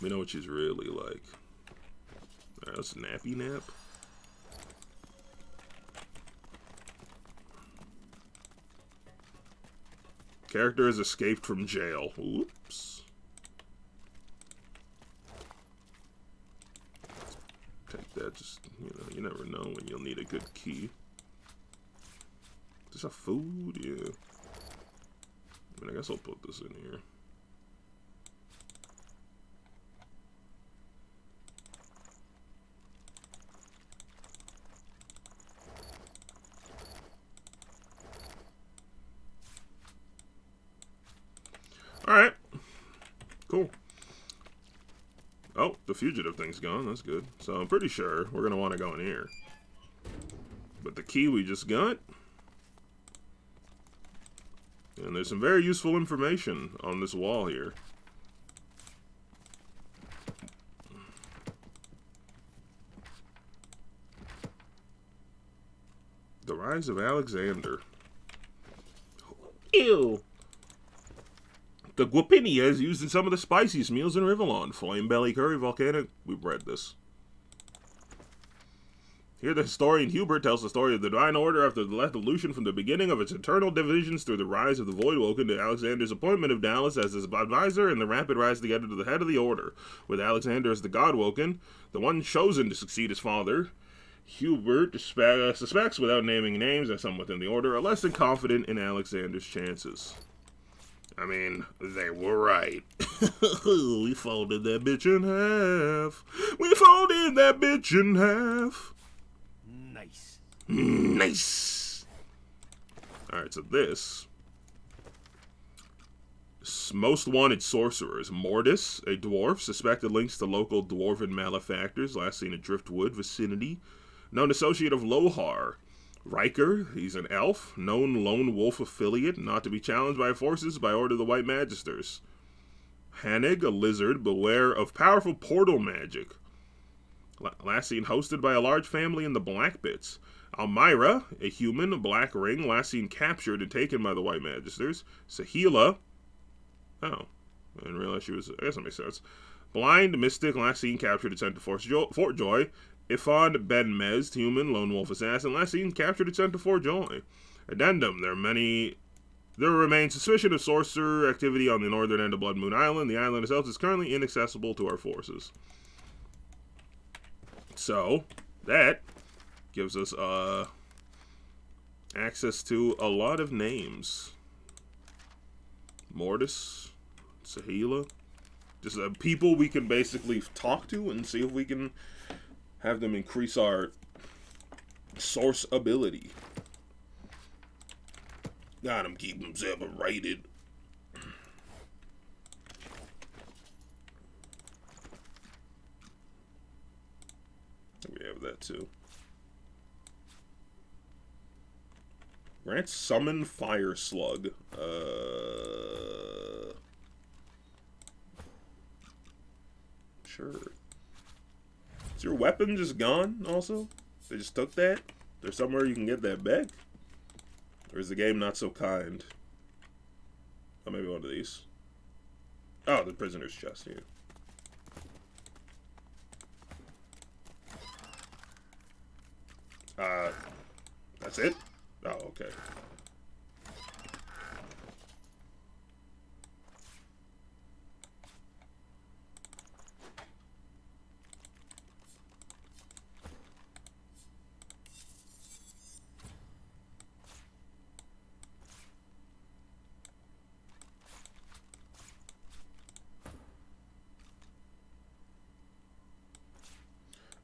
A: We know what she's really like. Alright, let's nappy nap. Character has escaped from jail. Oops. Take that, just, you never know when you'll need a good key. Is this a food? Yeah. I mean, I guess I'll put this in here. Alright. Cool. Oh, the fugitive thing's gone. That's good. So I'm pretty sure we're going to want to go in here. But the key we just got. And there's some very useful information on this wall here. The Rise of Alexander. Ew. The guapinia is used in some of the spiciest meals in Rivellon. Flame belly curry, volcanic. We've read this. Here the historian Hubert tells the story of the Divine Order after the evolution from the beginning of its eternal divisions through the rise of the Voidwoken to Alexander's appointment of Dallas as his advisor and the rapid rise together to the head of the Order. With Alexander as the Godwoken, the one chosen to succeed his father, Hubert suspects, without naming names, that some within the Order are less than confident in Alexander's chances. I mean, they were right. We folded that bitch in half. We folded that bitch in half.
K: Nice.
A: Nice. Alright, so this. Most wanted sorcerers. Mortis, a dwarf, suspected links to local dwarven malefactors, last seen at Driftwood vicinity. Known associate of Lohar. Riker, he's an elf, known lone wolf affiliate, not to be challenged by forces by order of the White Magisters. Hanig, a lizard, beware of powerful portal magic. Last seen hosted by a large family in the Black Bits. Almira, a human, a black ring, last seen captured and taken by the White Magisters. Sahila, oh, I didn't realize she was, I guess that makes sense. Blind, mystic, last seen captured and sent to Fort Joy. Ifan Ben Mez, human, lone wolf assassin, last seen captured and sent to Fort Joy. Addendum, there remains suspicion of sorcerer activity on the northern end of Blood Moon Island. The island itself is currently inaccessible to our forces. So, that gives us access to a lot of names. Mortis, Sahila, just people we can basically talk to and see if we can have them increase our Source ability. Got him, keep him separated. We have that too. Grant summon fire slug. Sure. Is your weapon just gone also? They just took that? There's somewhere you can get that back? Or is the game not so kind? Oh, maybe one of these. Oh, the prisoner's chest here. That's it? Oh, okay.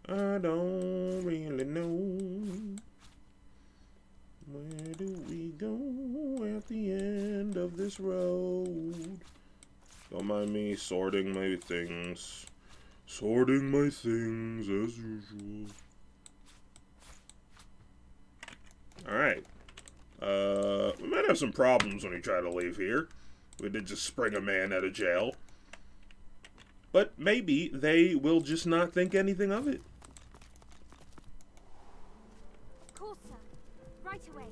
A: I don't really know. Where do we go at the end of this road? Don't mind me sorting my things. Sorting my things as usual. Alright. We might have some problems when we try to leave here. We did just spring a man out of jail. But maybe they will just not think anything of it.
D: Of course, sir. Right away.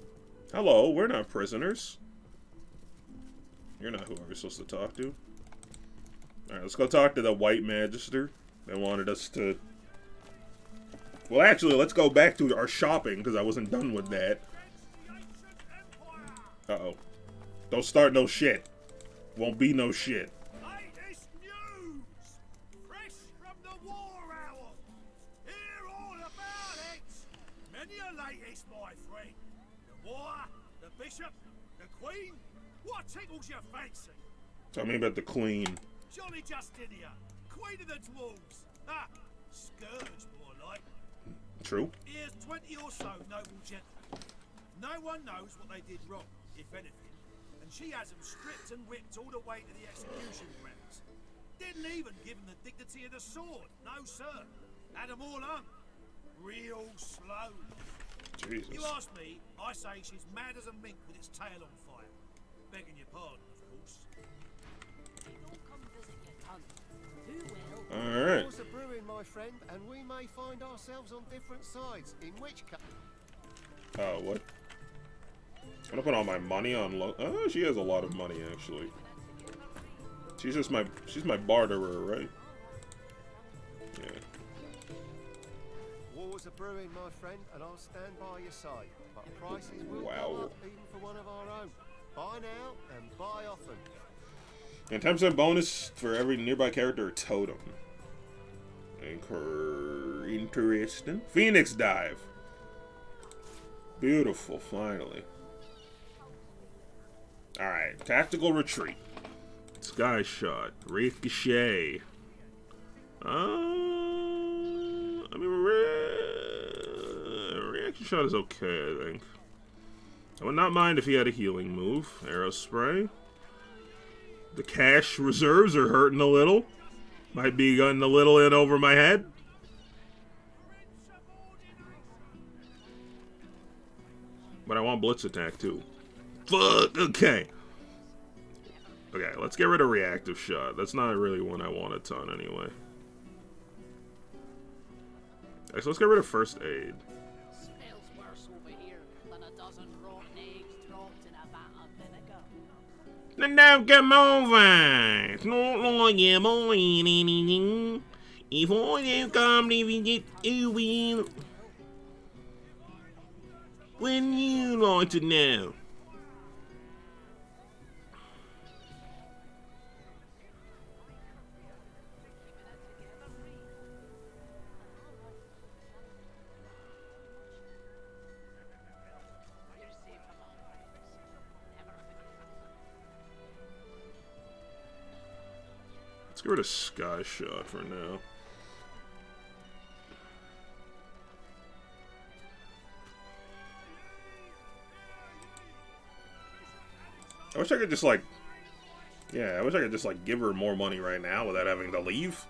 A: Hello, we're not prisoners. You're not who we're supposed to talk to. Alright, let's go talk to the White Magister. They wanted us to... Well, actually, let's go back to our shopping, because I wasn't done with that. Uh-oh. Don't start no shit. Won't be no shit.
H: Latest news! Fresh from the war hour! Hear all about it! Many a latest, my friend. The war, the bishop, the queen. What tickles your fancy?
A: Tell me about the Queen.
H: Johnny Justinia, queen of the dwarves. Ah, scourge, more like.
A: True.
H: Here's 20 or so noble gentlemen. No one knows what they did wrong, if anything, and she has them stripped and whipped all the way to the execution grounds. Didn't even give them the dignity of the sword, no sir. Had them all hung. Real slow.
A: Jesus.
H: You ask me, I say she's mad as a mink with its tail on fire. Begging your pardon, of course.
A: Alright.
M: Wars are brewing, my friend, and we may find ourselves on different sides, in which case...
A: Oh, what? I'm gonna put all my money on oh, she has a lot of money, actually. She's just she's my barterer, right? Yeah.
M: Wars are brewing, my friend, and I'll stand by your side. But prices will
A: Wow.
M: go up even for one of our own. Buy now and buy often.
A: And 10% bonus for every nearby character or totem. Interesting. Phoenix Dive. Beautiful, finally. Alright, Tactical Retreat. Sky Shot. Ricochet. I mean, Reaction Shot is okay, I think. I would not mind if he had a healing move. Arrow Spray. The cash reserves are hurting a little. Might be getting a little in over my head. But I want Blitz Attack too. Fuck, okay. Okay, let's get rid of Reactive Shot. That's not really one I want a ton anyway. Actually, let's get rid of First Aid.
G: Smells worse over here than a dozen rotten eggs dropped in a vat of vinegar.
A: Now come over. It's not like you're buying anything. If I don't come to visit, who will? Wouldn't you like to know? Let's get rid of Sky Shot for now. I wish I could just like, yeah, I wish I could just like give her more money right now without having to leave.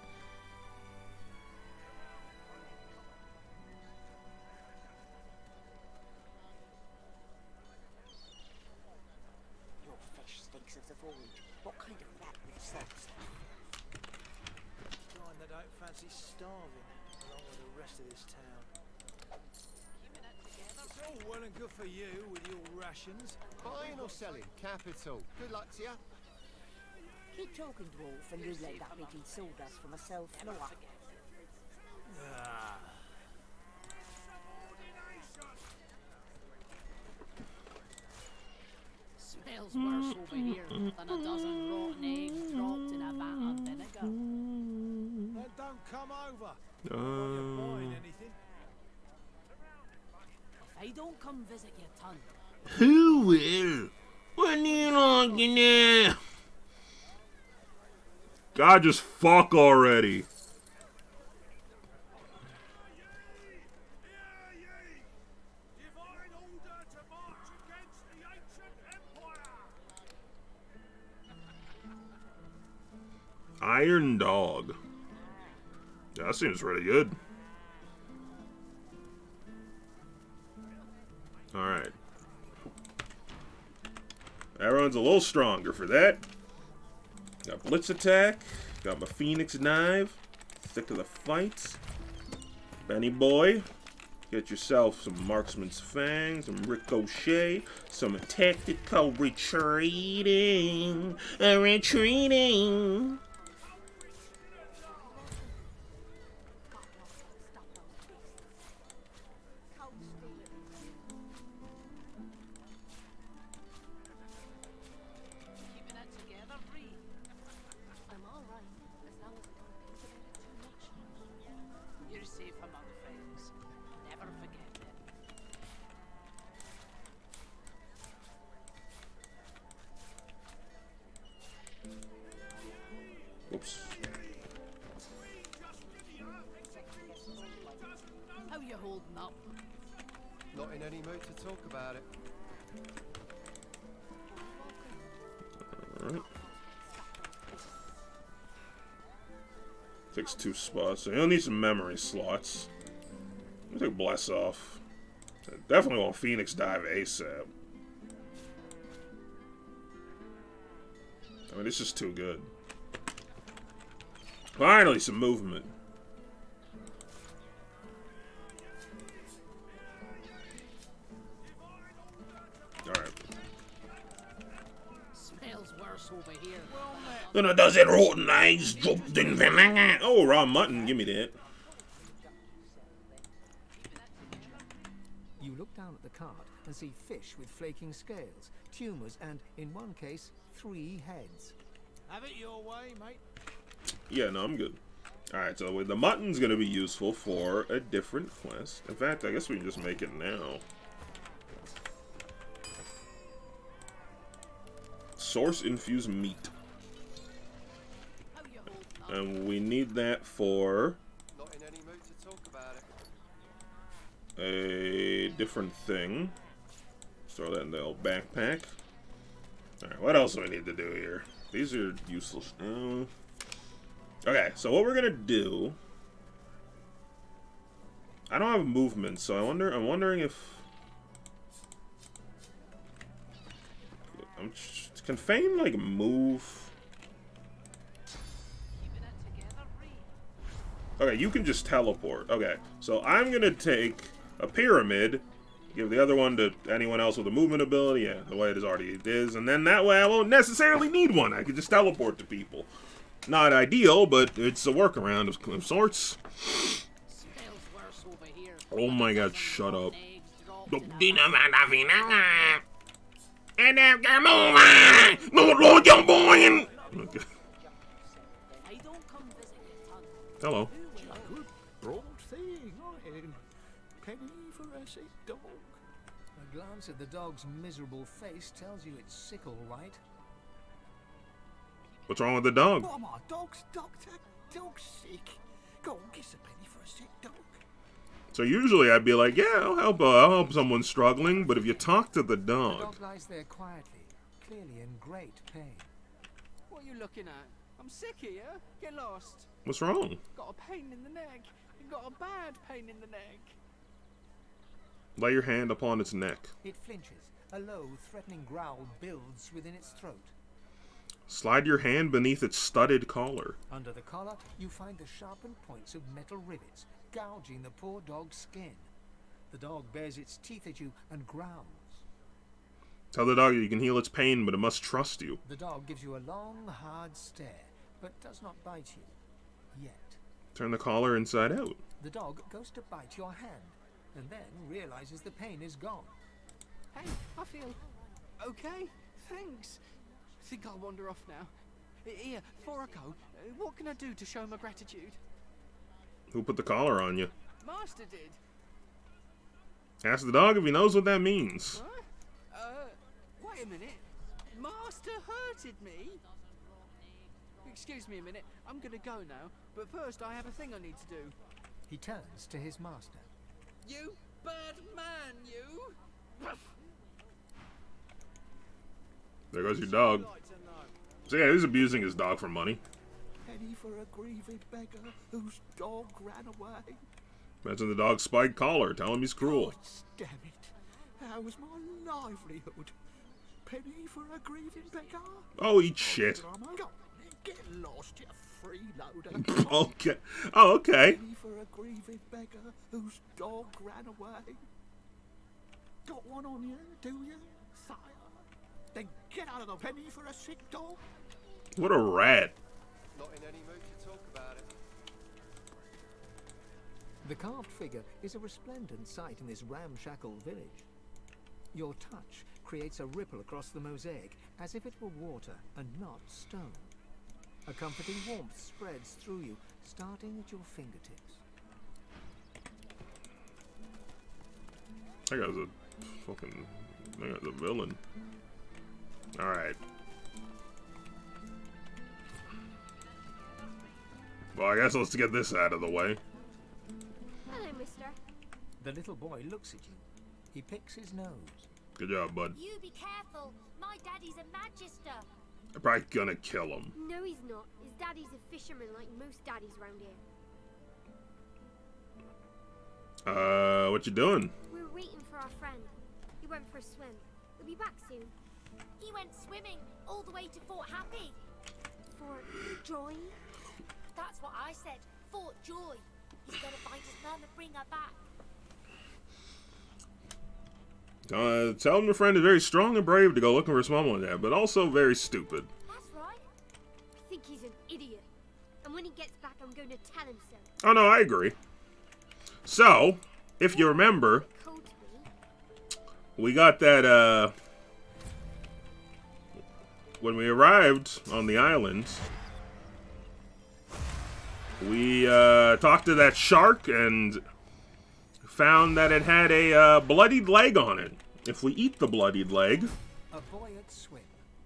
F: Your fish stinks of the void. What kind of rat would sell stuff?
N: Kind that don't fancy starving along with the rest of this town. It's all well and good for you with your rations.
M: Buying or selling? Capital. Good luck to you.
F: Keep talking, dwarf, and you'll end up making sawdust from a cell floor.
N: Ah.
G: Smells worse over here than a dozen rotten eggs dropped in a vat of vinegar.
N: Then don't come over. While you're buying anything.
G: If I don't come visit you, ton.
A: Who will? What do you like in there? God, just fuck already. Iron Dog. Yeah, that seems really good. Alright. Everyone's a little stronger for that. Got Blitz Attack. Got my Phoenix Knife. Stick to the fight. Benny Boy. Get yourself some Marksman's Fang, some Ricochet, some Tactical Retreating. Retreating. Oops.
G: How you holding up?
M: Not in any mood to talk about it.
A: Alright. Takes 2 spots. So you'll need some memory slots. Let me take Bless off. I definitely want Phoenix Dive ASAP. I mean, it's just too good. Finally, some movement. Alright.
G: Smells worse over here.
A: Then a dozen rotten eggs dropped in vinegar. Oh, raw mutton. Give me that.
E: You look down at the cart and see fish with flaking scales, tumours, and, in one case, 3 heads.
N: Have it your way, mate.
A: Yeah, no, I'm good. Alright, so the mutton's gonna be useful for a different quest. In fact, I guess we can just make it now. Source infused meat. And we need that for
M: Not in any mood to talk about it.
A: a different thing. Throw that in the old backpack. Alright, what else do we need to do here? These are useless. Okay, so what we're gonna do... I don't have movement, so I'm wondering if... Can Fane, like, move? Okay, you can just teleport. Okay, so I'm gonna take a pyramid, give the other one to anyone else with a movement ability. Yeah, the way it already is. And then that way I won't necessarily need one. I can just teleport to people. Not ideal, but it's a workaround of sorts. Oh my god, shut up. Hello.
N: Good broad thing, penny for a sick dog.
E: A glance at the dog's miserable face tells you it's sick, all right.
A: What's wrong with the dog?
N: What am I, dog's doctor? Dog's sick. Go on, kiss a penny for a sick dog.
A: So usually I'd be like, yeah, I'll help someone struggling, but if you talk to the
E: The
A: dog...
E: dog lies there quietly, clearly in great pain.
I: What are you looking at? I'm sick here. Get lost.
A: What's wrong?
I: Got a pain in the neck. Got a bad pain in the neck.
A: Lay your hand upon its neck.
E: It flinches. A low, threatening growl builds within its throat.
A: Slide your hand beneath its studded collar.
E: Under the collar, you find the sharpened points of metal rivets, gouging the poor dog's skin. The dog bares its teeth at you and growls.
A: Tell the dog you can heal its pain, but it must trust you.
E: The dog gives you a long, hard stare, but does not bite you. Yet.
A: Turn the collar inside out.
E: The dog goes to bite your hand, and then realizes the pain is gone.
I: Hey, I feel okay. Thanks. Think I'll wander off now. Here, before I go, what can I do to show my gratitude?
A: Who put the collar on you?
I: Master did.
A: Ask the dog if he knows what that means.
I: What? Wait a minute. Master hurted me? Excuse me a minute. I'm gonna go now, but first I have a thing I need to do.
E: He turns to his master.
I: You bad man, you!
A: There goes your dog. So yeah, he's abusing his dog for money.
N: Penny for a grieving beggar whose dog ran away.
A: Mention the dog's spiked collar. Tell him he's cruel.
N: God damn it. That was my livelihood. Penny for a grieving beggar.
A: Oh, eat shit.
N: Go, get lost, you freeloader.
A: Okay. Oh, okay.
N: Penny for a grieving beggar whose dog ran away. Got one on you, do you, sire? Then get out of the penny for a sick dog.
A: What a rat.
M: Not in any mood to talk about it.
E: The carved figure is a resplendent sight in this ramshackle village. Your touch creates a ripple across the mosaic as if it were water and not stone. A comforting warmth spreads through you, starting at your fingertips.
A: That guy's a fucking... That guy's a villain. Alright. Well, I guess let's get this out of the way.
O: Hello, mister.
E: The little boy looks at you. He picks his nose.
A: Good job, bud.
D: You be careful. My daddy's a magister.
A: I'm probably gonna kill him.
O: No, he's not. His daddy's a fisherman like most daddies around here.
A: What you doing?
O: We're waiting for our friend. He went for a swim. He'll be back soon.
D: He went swimming all the way to Fort Happy.
O: Fort Joy?
D: That's what I said. Fort Joy. He's gonna find his mum and bring her back.
A: Tell him your friend is very strong and brave to go looking for his mom like that, but also very stupid.
O: That's right. I think he's an idiot. And when he gets back, I'm going to tell him so.
A: Oh no, I agree. So, if you remember, we got that, when we arrived on the island, we, talked to that shark and found that it had a, bloodied leg on it. If we eat the bloodied leg...
E: A boy at swim.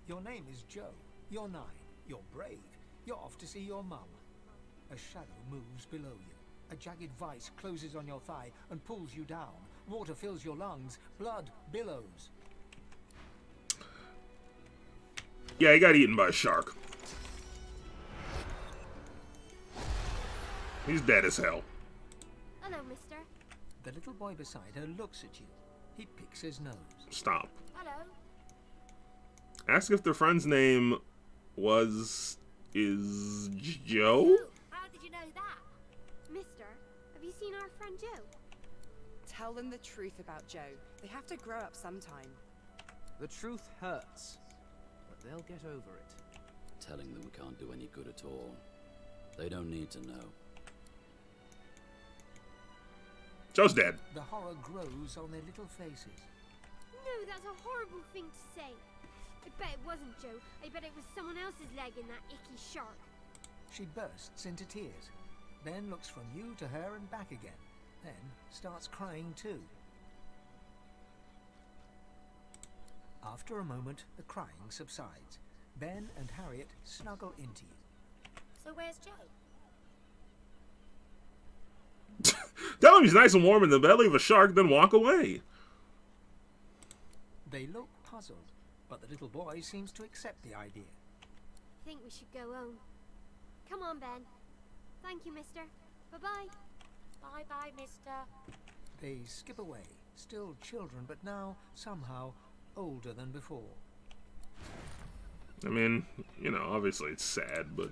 E: Your name is Joe. You're 9. You're brave. You're off to see your mum. A shadow moves below you. A jagged vice closes on your thigh and pulls you down. Water fills your lungs. Blood billows.
A: Yeah, he got eaten by a shark. He's dead as hell.
O: Hello, mister.
E: The little boy beside her looks at you. He picks his nose.
A: Stop.
O: Hello.
A: Ask if their friend's name is Joe?
D: How did you know that?
O: Mister, have you seen our friend Joe?
P: Tell them the truth about Joe. They have to grow up sometime.
C: The truth hurts, but they'll get over it.
J: Telling them can't do any good at all. They don't need to know.
A: Joe's dead.
E: The horror grows on their little faces.
O: No, that's a horrible thing to say. I bet it wasn't Joe. I bet it was someone else's leg in that icky shark.
E: She bursts into tears, then looks from you to her and back again, then starts crying too. After a moment, the crying subsides. Ben and Harriet snuggle into you.
D: So where's Joe?
A: Tell him he's nice and warm in the belly of a shark, then walk away.
E: They look puzzled. but the little boy seems to accept the idea.
O: Think we should go home. Come on, Ben. Thank you, mister. Bye-bye.
D: Bye-bye, mister.
E: They skip away, still children, but now, somehow, older than before.
A: I mean, you know, obviously it's sad, but...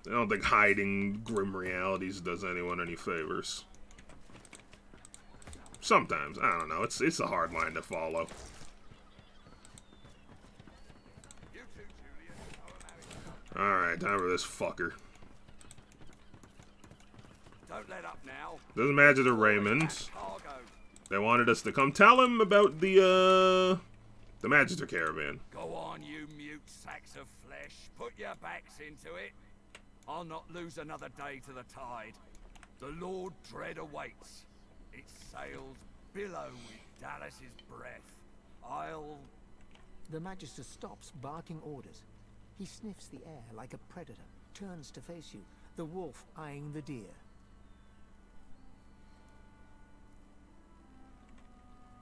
A: I don't think hiding grim realities does anyone any favors. Sometimes, I don't know, it's a hard line to follow. Alright, time for this fucker.
Q: Don't let up now.
A: Doesn't matter to Raymond. They wanted us to come tell him about the Magister caravan.
Q: Go on, you mute sacks of flesh. Put your backs into it. I'll not lose another day to the tide. The Lord Dread awaits. Its sails billow with Dallas's breath. I'll...
E: The Magister stops, barking orders. He sniffs the air like a predator, turns to face you, the wolf eyeing the deer.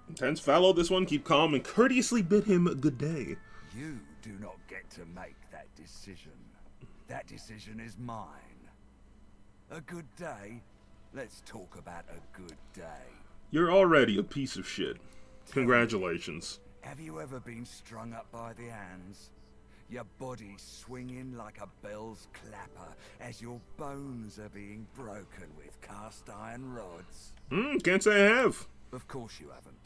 A: Intense fellow, this one, keep calm and courteously bid him good day.
Q: You do not get to make that decision. That decision is mine. A good day? Let's talk about a good day.
A: You're already a piece of shit. Congratulations.
Q: Have you ever been strung up by the hands? Your body swinging like a bell's clapper as your bones are being broken with cast iron rods?
A: Can't say I have.
Q: Of course you haven't.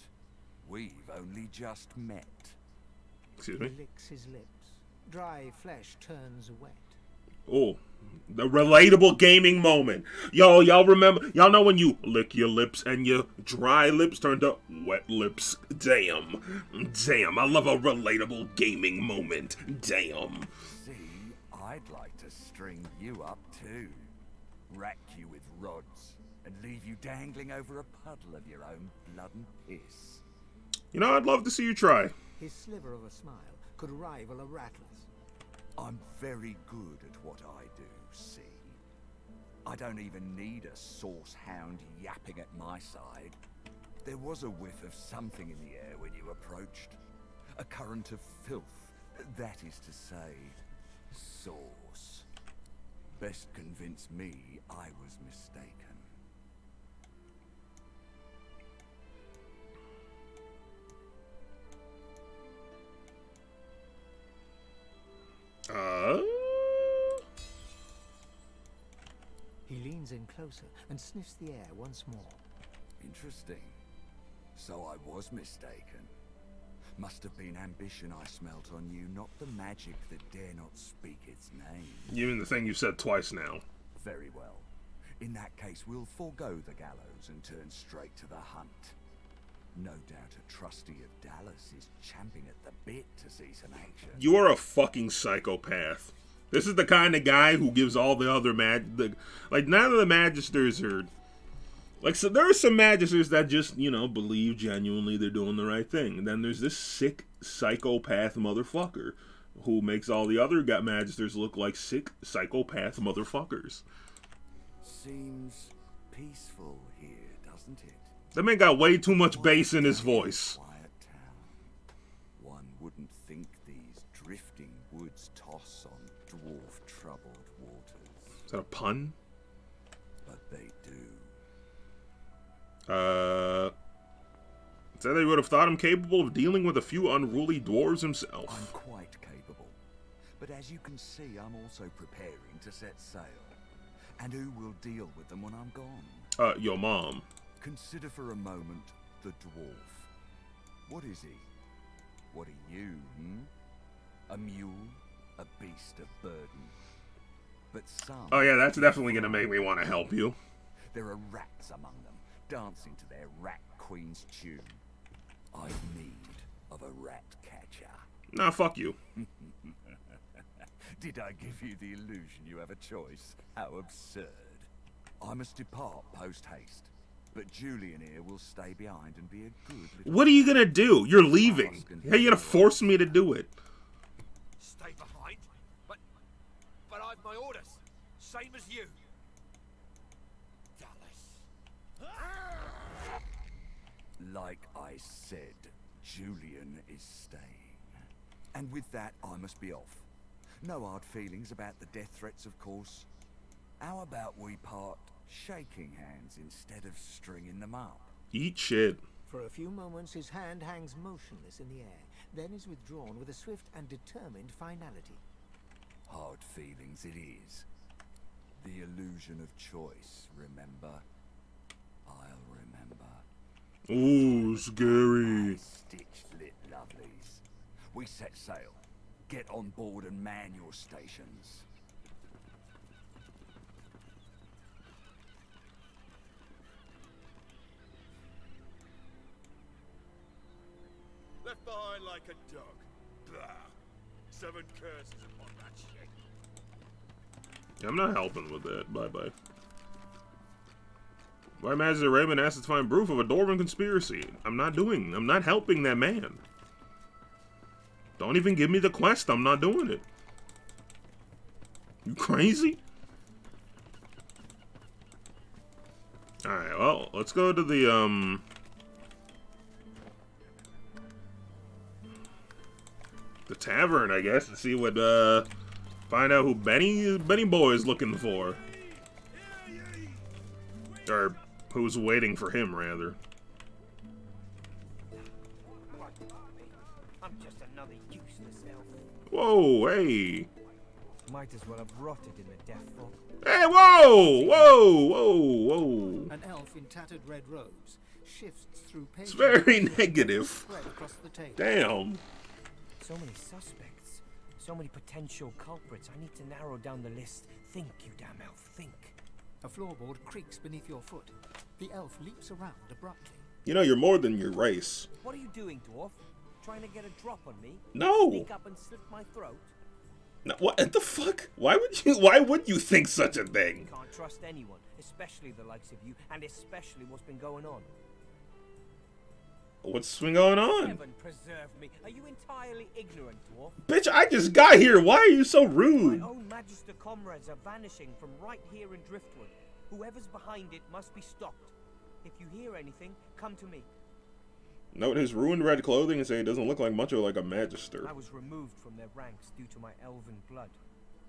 Q: We've only just met.
A: Excuse me?
E: He licks his lips. Dry flesh turns wet.
A: Oh, the relatable gaming moment. Y'all remember? Y'all know when you lick your lips and your dry lips turn to wet lips? Damn. Damn, I love a relatable gaming moment. Damn.
Q: See, I'd like to string you up too. Rack you with rods and leave you dangling over a puddle of your own blood and piss.
A: You know, I'd love to see you try.
E: His sliver of a smile could rival a rattler's.
Q: I'm very good at what I do, see? I don't even need a sauce hound yapping at my side. There was a whiff of something in the air when you approached. A current of filth, that is to say, sauce. Best convince me I was mistaken.
E: He leans in closer and sniffs the air once more.
Q: Interesting. So I was mistaken. Must have been ambition I smelt on you, not the magic that dare not speak its name.
A: You mean the thing you said twice now.
Q: Very well. In that case, we'll forego the gallows and turn straight to the hunt. No doubt a trustee of Dallas is champing at the bit to see some action.
A: You are a fucking psychopath. This is the kind of guy who gives all the other like, none of the magisters are... Like, so there are some magisters that just, you know, believe genuinely they're doing the right thing. And then there's this sick psychopath motherfucker who makes all the other magisters look like sick psychopath motherfuckers.
Q: Seems peaceful here, doesn't it?
A: That man got way too much bass in his voice.
Q: Quiet town. One wouldn't think these drifting woods toss on dwarf troubled waters.
A: Is that a pun?
Q: But they do.
A: Said they would have thought him capable of dealing with a few unruly dwarves himself.
Q: I'm quite capable. But as you can see, I'm also preparing to set sail. And who will deal with them when I'm gone?
A: Your mom.
Q: Consider for a moment the dwarf. What is he? What are you, A mule? A beast of burden? But some...
A: Oh yeah, that's definitely gonna make me want to help you.
Q: There are rats among them, dancing to their rat queen's tune. I've need of a rat catcher.
A: Nah, fuck you.
Q: Did I give you the illusion you have a choice? How absurd. I must depart post-haste, but Julian here will stay behind and be a good little...
A: What are you gonna do? You're leaving. Hey, you're gonna force me to do it.
R: Stay behind? But I've my orders. Same as you. Dallas.
Q: Like I said, Julian is staying. And with that, I must be off. No hard feelings about the death threats, of course. How about we part shaking hands instead of stringing them up?
A: Eat shit.
E: For a few moments, his hand hangs motionless in the air, then is withdrawn with a swift and determined finality.
Q: Hard feelings it is. The illusion of choice, remember? I'll remember.
A: Ooh, scary.
Q: Stitched lit lovelies. We set sail. Get on board and man your stations.
R: Left behind like a dog. Blah. 7 curses upon that shit.
A: I'm not helping with that. Bye-bye. White Magister Raymond asked to find proof of a Dwarven conspiracy. I'm not helping that man. Don't even give me the quest. I'm not doing it. You crazy? Alright, well, let's go to the, the tavern, I guess, and see what, find out who Benny Boy is looking for. Or who's waiting for him, rather.
S: I'm just another useless elf.
A: Whoa, hey.
S: Might as well have rotted in the death fog.
A: Hey, whoa, whoa, whoa, whoa.
E: An elf in tattered red robes shifts through pages.
A: It's very negative.
E: Spread across the table.
A: Damn.
S: So many suspects. So many potential culprits. I need to narrow down the list. Think, you damn elf, think.
E: A floorboard creaks beneath your foot. The elf leaps around abruptly.
A: You know, you're more than your race.
S: What are you doing, dwarf? Trying to get a drop on me?
A: No.
S: Sneak up and slit my throat?
A: No, what the fuck? Why would you think such a thing?
S: Can't trust anyone, especially the likes of you, and especially what's been going on.
A: What's been going on?
S: Heaven preserve me. Are you entirely ignorant, dwarf?
A: Bitch, I just got here. Why are you so rude?
S: My own Magister comrades are vanishing from right here in Driftwood. Whoever's behind it must be stopped. If you hear anything, come to me.
A: Note his ruined red clothing and say he doesn't look like much of like a magister.
S: I was removed from their ranks due to my elven blood.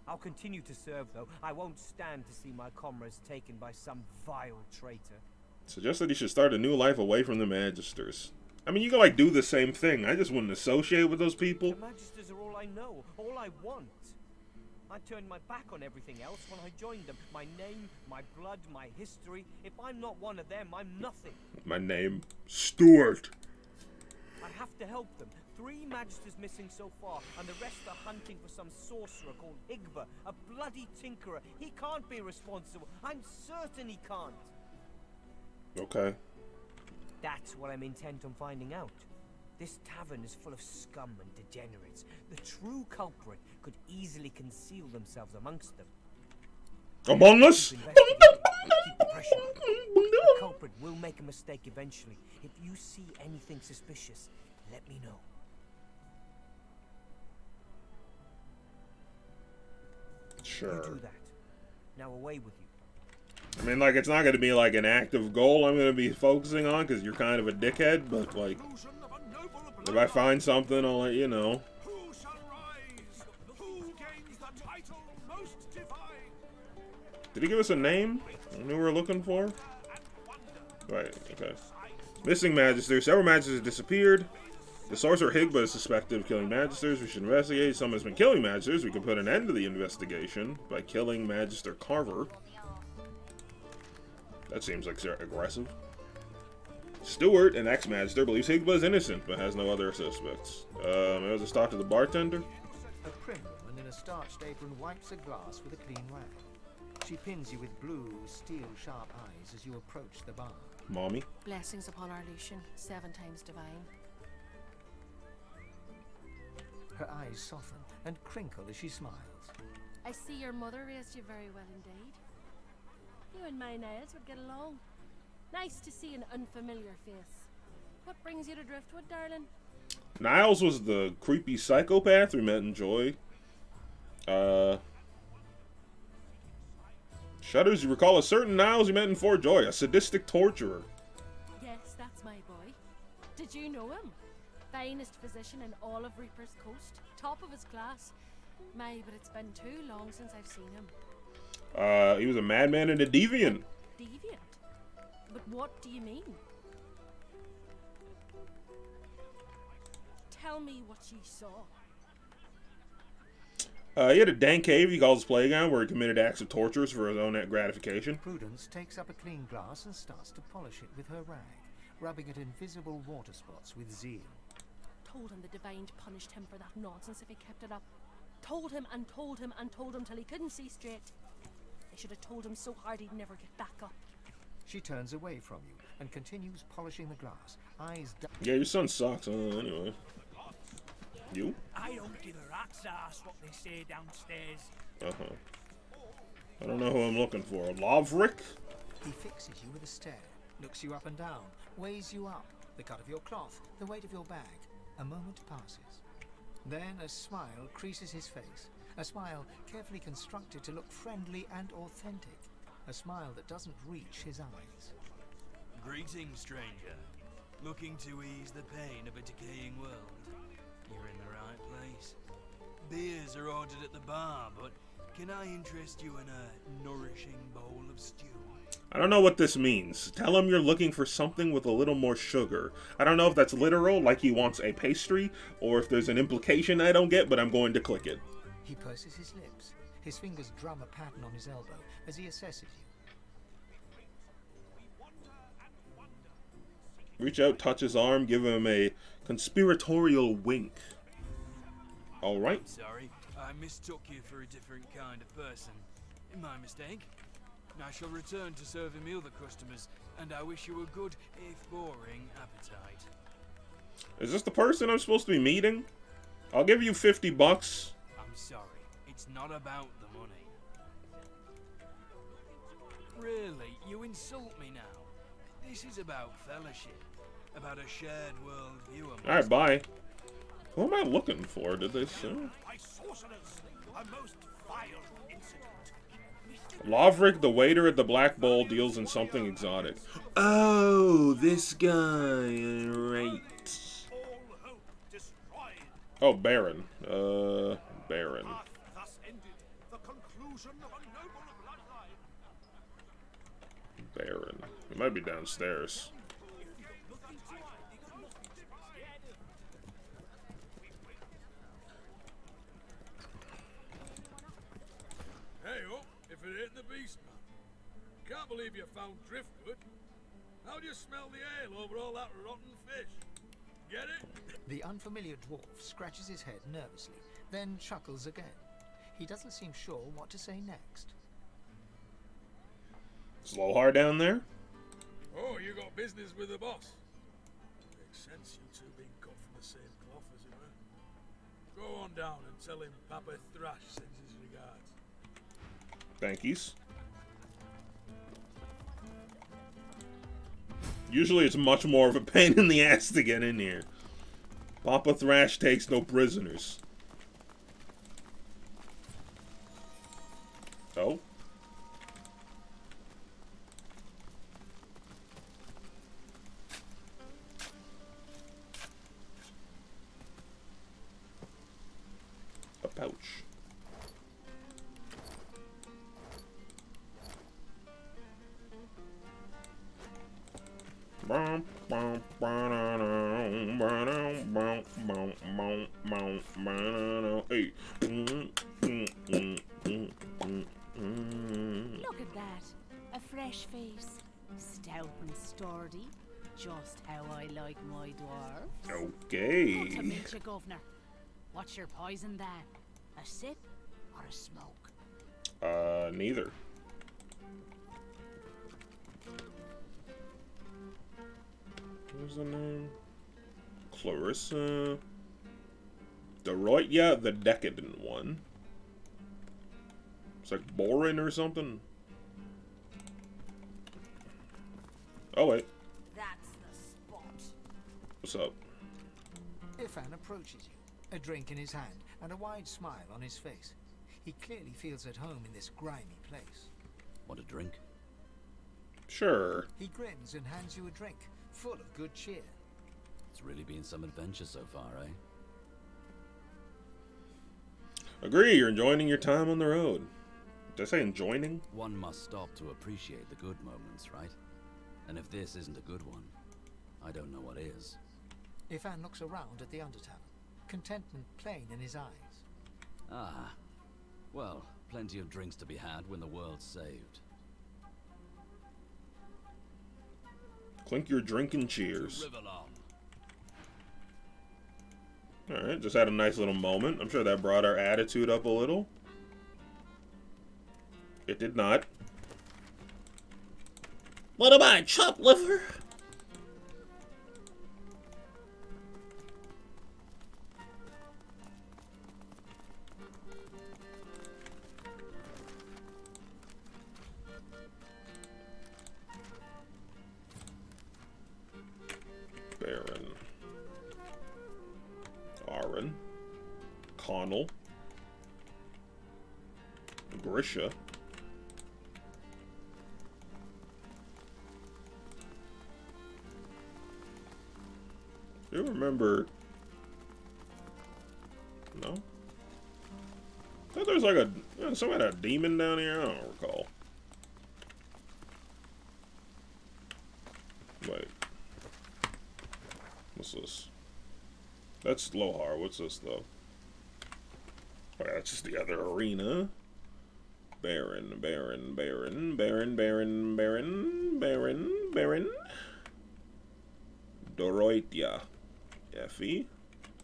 S: I'll continue to serve, though. I won't stand to see my comrades taken by some vile traitor.
A: Suggested he should start a new life away from the magisters. I mean, you can, like, do the same thing. I just wouldn't associate with those people.
S: The magisters are all I know, all I want. I turned my back on everything else when I joined them. My name, my blood, my history. If I'm not one of them, I'm nothing.
A: My name, Stuart.
S: I have to help them. 3 magisters missing so far, and the rest are hunting for some sorcerer called Igba, a bloody tinkerer. He can't be responsible. I'm certain he can't.
A: Okay.
S: That's what I'm intent on finding out. This tavern is full of scum and degenerates. The true culprit could easily conceal themselves amongst them.
A: Among us?
S: Keep the pressure on. The culprit will make a mistake eventually. If you see anything suspicious, let me know.
A: Sure.
S: You do that. Now away with you.
A: I mean, like, it's not going to be, like, an active goal I'm going to be focusing on, because you're kind of a dickhead, but, like, if I find something, I'll let you know.
R: Who shall rise? Who gains the title most divine?
A: Did he give us a name? I knew we were looking for? Right, okay. Missing Magister. Several Magisters disappeared. The sorcerer Higba is suspected of killing Magisters. We should investigate. Someone has been killing Magisters. We can put an end to the investigation by killing Magister Carver. That seems like aggressive. Stewart, an ex-Magister, believes Higba is innocent, but has no other suspects. Maybe I'll just talk to the bartender.
E: A prim woman in a starched apron wipes a glass with a clean rag. She pins you with blue, steel-sharp eyes as you approach the bar.
A: Mommy.
L: Blessings upon our Lucian, 7 times divine.
E: Her eyes soften and crinkle as she smiles.
L: I see your mother raised you very well indeed. You and my Niles would get along. Nice to see an unfamiliar face. What brings you to Driftwood, darling?
A: Niles was the creepy psychopath we met in Joy. Shudders, you recall a certain Niles you met in Fort Joy, a sadistic torturer.
L: Yes, that's my boy. Did you know him? Finest physician in all of Reaper's Coast. Top of his class. My, but it's been too long since I've seen him.
A: He was a madman and a deviant.
L: Deviant? But what do you mean? Tell me what you saw.
A: He had a dank cave he calls his playground where he committed acts of tortures for his own gratification.
E: Prudence takes up a clean glass and starts to polish it with her rag, rubbing at invisible water spots with zeal.
L: Told him the Divine punished him for that nonsense if he kept it up. Told him and told him and told him till he couldn't see straight. They should have told him so hard he'd never get back up.
E: She turns away from you and continues polishing the glass, eyes
A: Yeah, your son sucks. Anyway. You?
K: I don't give a rat's ass what they say downstairs.
A: I don't know who I'm looking for. Lavrik?
E: He fixes you with a stare, looks you up and down, weighs you up, the cut of your cloth, the weight of your bag. A moment passes. Then a smile creases his face, a smile carefully constructed to look friendly and authentic, a smile that doesn't reach his eyes.
T: Greetings, stranger. Looking to ease the pain of a decaying world? You're in the right place. Beers are ordered at the bar, but can I interest you in a nourishing bowl of stew?
A: I don't know what this means. Tell him you're looking for something with a little more sugar. I don't know if that's literal, like he wants a pastry, or if there's an implication I don't get, but I'm going to click it.
E: He purses his lips. His fingers drum a pattern on his elbow as he assesses you.
A: Reach out, touch his arm, give him a conspiratorial wink. Alright.
T: Sorry, I mistook you for a different kind of person. My mistake. I shall return to serving me other customers, and I wish you a good, if boring, appetite.
A: Is this the person I'm supposed to be meeting? I'll give you $50.
T: I'm sorry, it's not about the money. Really, you insult me now. This is about fellowship, about a shared world view.
A: Alright, bye. Who am I looking for? Did they say?
R: By sorcerers, a most vile incident.
A: Lavrik, the waiter at the Black Bowl, deals in something exotic. Oh, this guy. Right. Oh, Baron. Baron.
R: Thus ended the conclusion of a noble bloodline.
A: Baron. He might be downstairs.
H: Hey, oh, if it ain't the beast, man. Can't believe you found driftwood. How do you smell the ale over all that rotten fish? Get it?
E: The unfamiliar dwarf scratches his head nervously, then chuckles again. He doesn't seem sure what to say next.
A: Slowhar down there?
H: Oh, you got business with the boss. Makes sense, you two being cut from the same cloth, as it were. Go on down and tell him Papa Thrash sends his regards.
A: Thankies. Usually it's much more of a pain in the ass to get in here. Papa Thrash takes no prisoners. Oh? A pouch. Hey.
G: Look at that. A fresh face. Stout and sturdy. Just how I like my dwarf.
A: Okay.
G: Good to meet you, Governor. What's your poison then? A sip or a smoke?
A: Neither. What's the name? Clarissa. Deroitya, the Decadent one. It's like Borin or something. Oh, wait.
D: That's the spot.
A: What's up?
E: Ifan approaches you, a drink in his hand and a wide smile on his face. He clearly feels at home in this grimy place.
J: Want a drink?
A: Sure.
E: He grins and hands you a drink, full of good cheer.
J: been some adventure so far, eh?
A: Agree, you're enjoying your time on the road. Did I say enjoying?
J: One must stop to appreciate the good moments, right? And if this isn't a good one, I don't know what is.
E: Ifan looks around at the Undertavern, contentment plain in his eyes.
J: Ah, well, plenty of drinks to be had when the world's saved.
A: Clink your drink and cheers. Alright, just had a nice little moment. I'm sure that brought our attitude up a little. It did not. What am I, chopped liver? Baron. Aaron. Connell. Grisha. Do you remember? No? I thought there was like a some kind of demon down here. I don't recall. Wait. What's this? That's Lohar. What's this though? Oh, yeah, that's just the other arena. Baron, Baron, Baron, Baron, Baron, Baron, Baron, Baron. Doroitia. Effie.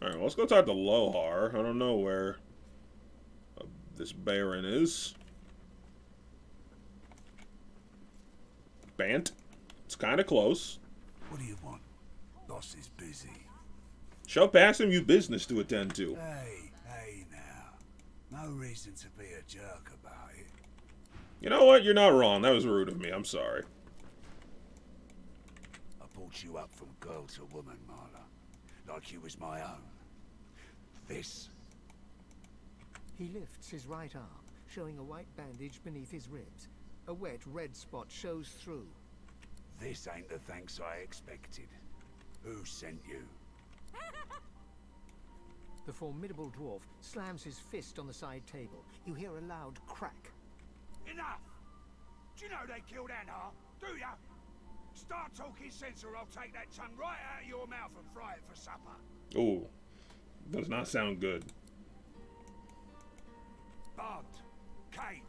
A: Alright, well, let's go talk to Lohar. I don't know where this Baron is. Bant. It's kind of close.
Q: What do you want? Boss is busy.
A: Shove past him, you business to attend to.
Q: Hey now. No reason to be a jerk about it.
A: You know what? You're not wrong. That was rude of me. I'm sorry.
Q: I brought you up from girl to woman, Marla. Like you was my own. This.
E: He lifts his right arm, showing a white bandage beneath his ribs. A wet red spot shows through.
Q: This ain't the thanks I expected. Who sent you?
E: The formidable dwarf slams his fist on the side table. You hear a loud crack.
Q: Enough! Do you know they killed Anna? Do ya? Start talking sense or I'll take that tongue right out of your mouth and fry it for supper.
A: Ooh. Does not sound good.
Q: Bond, Cade,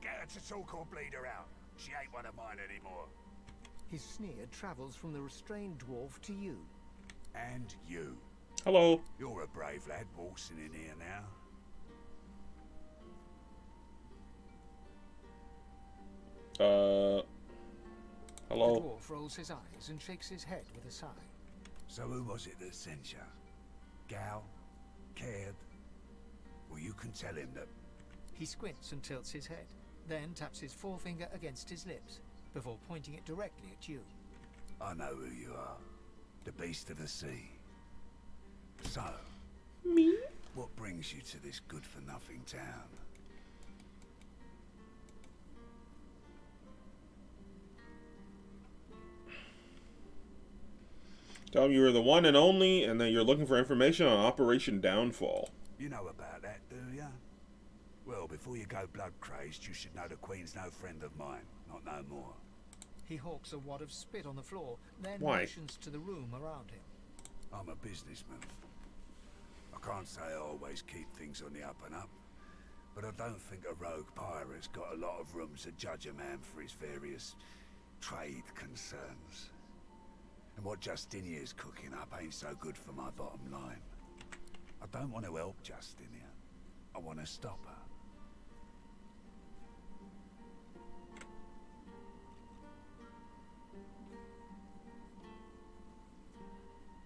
Q: get her to talk or bleed her out. She ain't one of mine anymore.
E: His sneer travels from the restrained dwarf to you.
Q: And you.
A: Hello.
Q: You're a brave lad waltzing in here now.
A: Hello.
E: The dwarf rolls his eyes and shakes his head with a sigh.
Q: So who was it that sent you? Gal? Cared? Well, you can tell him that...
E: He squints and tilts his head, then taps his forefinger against his lips, before pointing it directly at you.
Q: I know who you are. The beast of the sea. So...
A: Me?
Q: What brings you to this good-for-nothing town?
A: Tell him you were the one and only, and that you're looking for information on Operation Downfall.
Q: You know about that, do ya? Well, before you go blood-crazed, you should know the Queen's no friend of mine. Not no more.
E: He hawks a wad of spit on the floor, then
A: Why?
E: motions to the room around him.
Q: I'm a businessman. I can't say I always keep things on the up and up, but I don't think a rogue pirate's got a lot of room to judge a man for his various trade concerns. And what Justinia's cooking up ain't so good for my bottom line. I don't want to help Justinia. I want to stop her.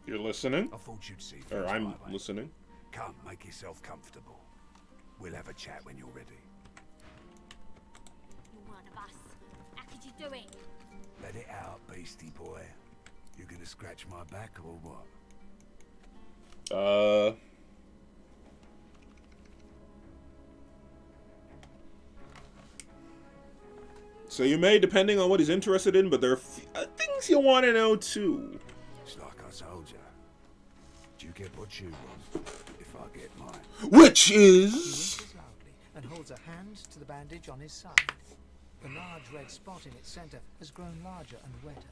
A: You're listening?
Q: I thought you'd see.
A: Or I'm
Q: my way.
A: listening.
Q: Come, make yourself comfortable. We'll have a chat when you're ready.
D: You're one of us. How could you do it?
Q: Let it out, beastie boy. You gonna scratch my back or what?
A: So you may, depending on what he's interested in, but there are things you want to know too.
Q: It's like I told you. Do you get what you want? If I get mine.
A: Which
E: He
A: is...
E: whimpers loudly and holds a hand to the bandage on his side. The large red spot in its center has grown larger and wetter.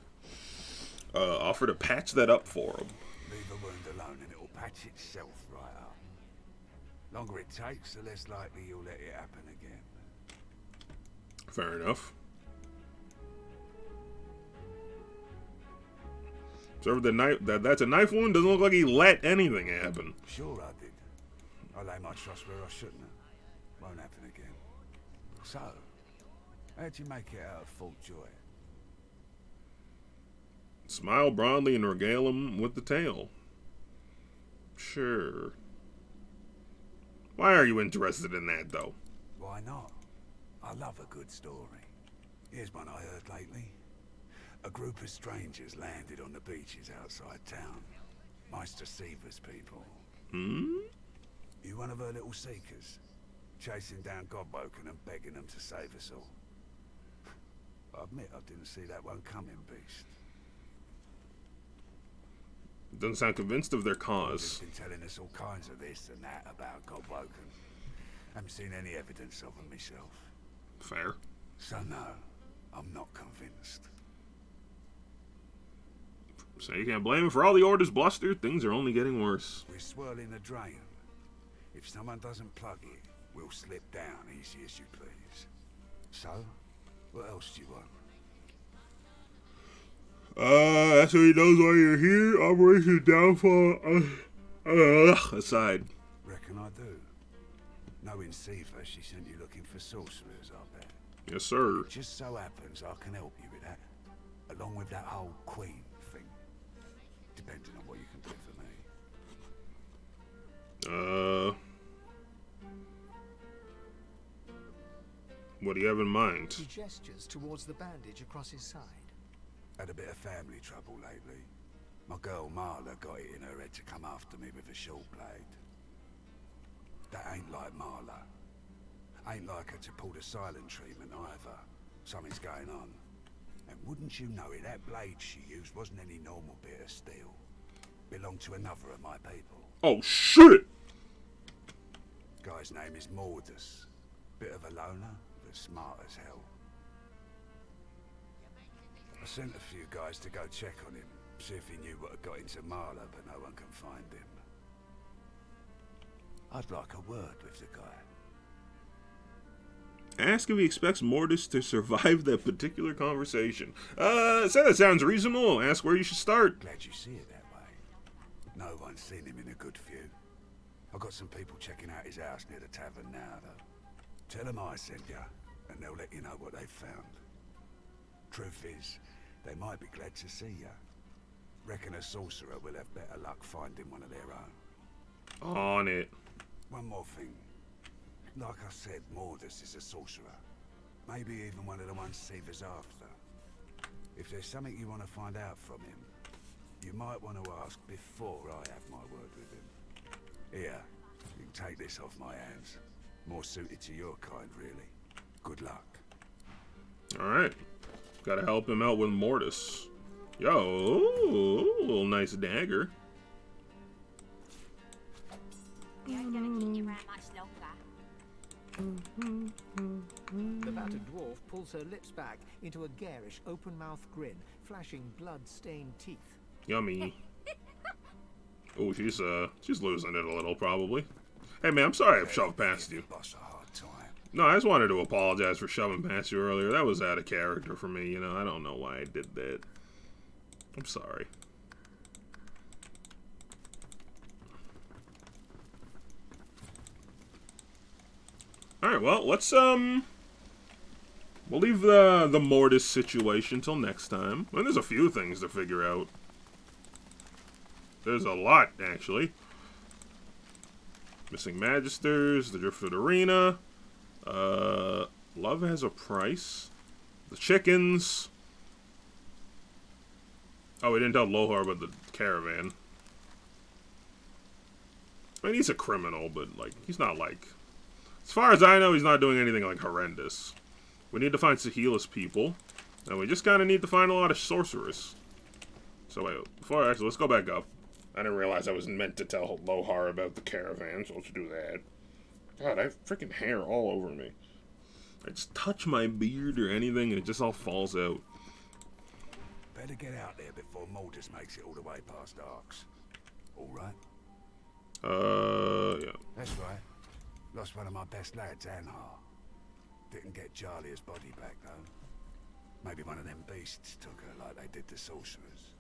A: Offer to patch that up for him.
Q: Leave a wound alone and it'll patch itself right up. Longer it takes, the less likely you'll let it happen again.
A: Fair enough. So the knife, that's a knife wound? Doesn't look like he let anything happen.
Q: Sure I did. I lay my trust where I shouldn't have. Won't happen again. So, how'd you make it out of full joy?
A: Smile broadly and regale him with the tale. Sure. Why are you interested in that, though?
Q: Why not? I love a good story. Here's one I heard lately. A group of strangers landed on the beaches outside town. Meister Seaver's people.
A: Hmm?
Q: You one of her little seekers? Chasing down Godwoken and begging them to save us all. I admit I didn't see that one coming, beast.
A: Doesn't sound convinced of their cause.
Q: They've been telling us all kinds of this and that about Godwoken. Haven't seen any evidence of them myself.
A: Fair.
Q: So no, I'm not convinced.
A: So you can't blame him for all the Order's bluster. Things are only getting worse.
Q: We're swirling the drain. If someone doesn't plug it, we'll slip down easy as you please. So, what else do you want?
A: That's so he knows why you're here. Operation Downfall. Aside.
Q: Reckon I do. Knowing Seaver, she sent you looking for sorcerers, I bet.
A: Yes, sir.
Q: It just so happens I can help you with that. Along with that whole queen thing. Depending on what you can do for me.
A: What do you have in mind?
E: He gestures towards the bandage across his side.
Q: Had a bit of family trouble lately. My girl Marla got it in her head to come after me with a short blade. That ain't like Marla. Ain't like her to pull the silent treatment either. Something's going on. And wouldn't you know it, that blade she used wasn't any normal bit of steel. Belonged to another of my people.
A: Oh, shit!
Q: Guy's name is Mordus. Bit of a loner, but smart as hell. I sent a few guys to go check on him, see if he knew what had got into Marla, but no one can find him. I'd like a word with the guy.
A: Ask if he expects Mortis to survive that particular conversation. Say that sounds reasonable. Ask where you should start.
Q: Glad you see it that way. No one's seen him in a good view. I've got some people checking out his house near the tavern now, though. Tell them I sent ya, and they'll let you know what they've found. Truth is, they might be glad to see ya. Reckon a sorcerer will have better luck finding one of their own.
A: On it.
Q: One more thing. Like I said, Mordus is a sorcerer. Maybe even one of the ones Seaver's after. If there's something you want to find out from him, you might want to ask before I have my word with him. Here, you can take this off my hands. More suited to your kind, really. Good luck.
A: Alright. Gotta help him out with Mortis. Yo, little nice dagger.
D: You ain't gonna keep you around much longer.
E: The battered dwarf pulls her lips back into a garish, open-mouthed grin, flashing blood-stained teeth.
A: Yummy. Oh, she's losing it a little, probably. Hey, man, I'm sorry I've shoved past you. No, I just wanted to apologize for shoving past you earlier. That was out of character for me, you know. I don't know why I did that. I'm sorry. Alright, well, let's, we'll leave the Mortis situation till next time. And there's a few things to figure out. There's a lot, actually. Missing Magisters, the Driftwood Arena. Love has a price. The chickens. Oh, we didn't tell Lohar about the caravan. I mean, he's a criminal, but, like, he's not, like... As far as I know, he's not doing anything, like, horrendous. We need to find Sahila's people. And we just kind of need to find a lot of sorcerers. So, wait, actually, let's go back up. I didn't realize I was meant to tell Lohar about the caravan, so let's do that. God, I have freaking hair all over me. I just touch my beard or anything and it just all falls out.
Q: Better get out there before Mortis makes it all the way past Arks. All right?
A: Yeah.
Q: That's right. Lost one of my best lads, Anhar. Didn't get Charlie's body back, though. Maybe one of them beasts took her like they did the sorcerers.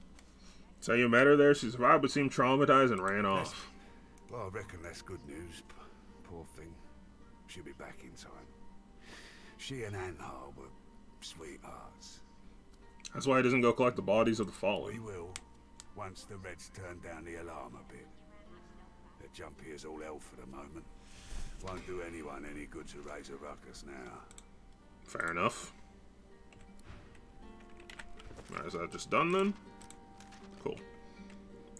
A: So you met her there? She survived but seemed traumatized and ran off.
Q: Well, I reckon that's good news. Poor thing. She'll be back in time. She and Anhar were sweethearts.
A: That's why he doesn't go collect the bodies of the fallen.
Q: We will, once the Reds turn down the alarm a bit. The jump here's all hell for the moment. Won't do anyone any good to raise a ruckus now.
A: Fair enough. Alright, is that just done then? Cool.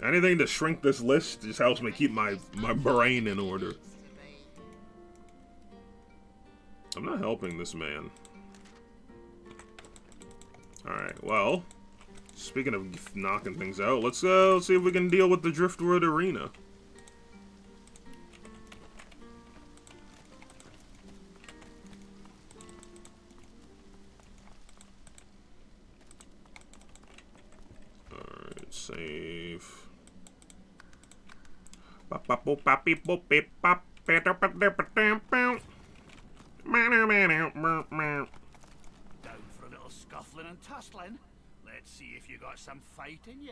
A: Anything to shrink this list just helps me keep my brain in order. I'm not helping this man. Alright, well, speaking of knocking things out, let's see if we can deal with the Driftwood Arena. Alright, save.
K: Down for a little scuffling and tussling. Let's see if you got some fight in you.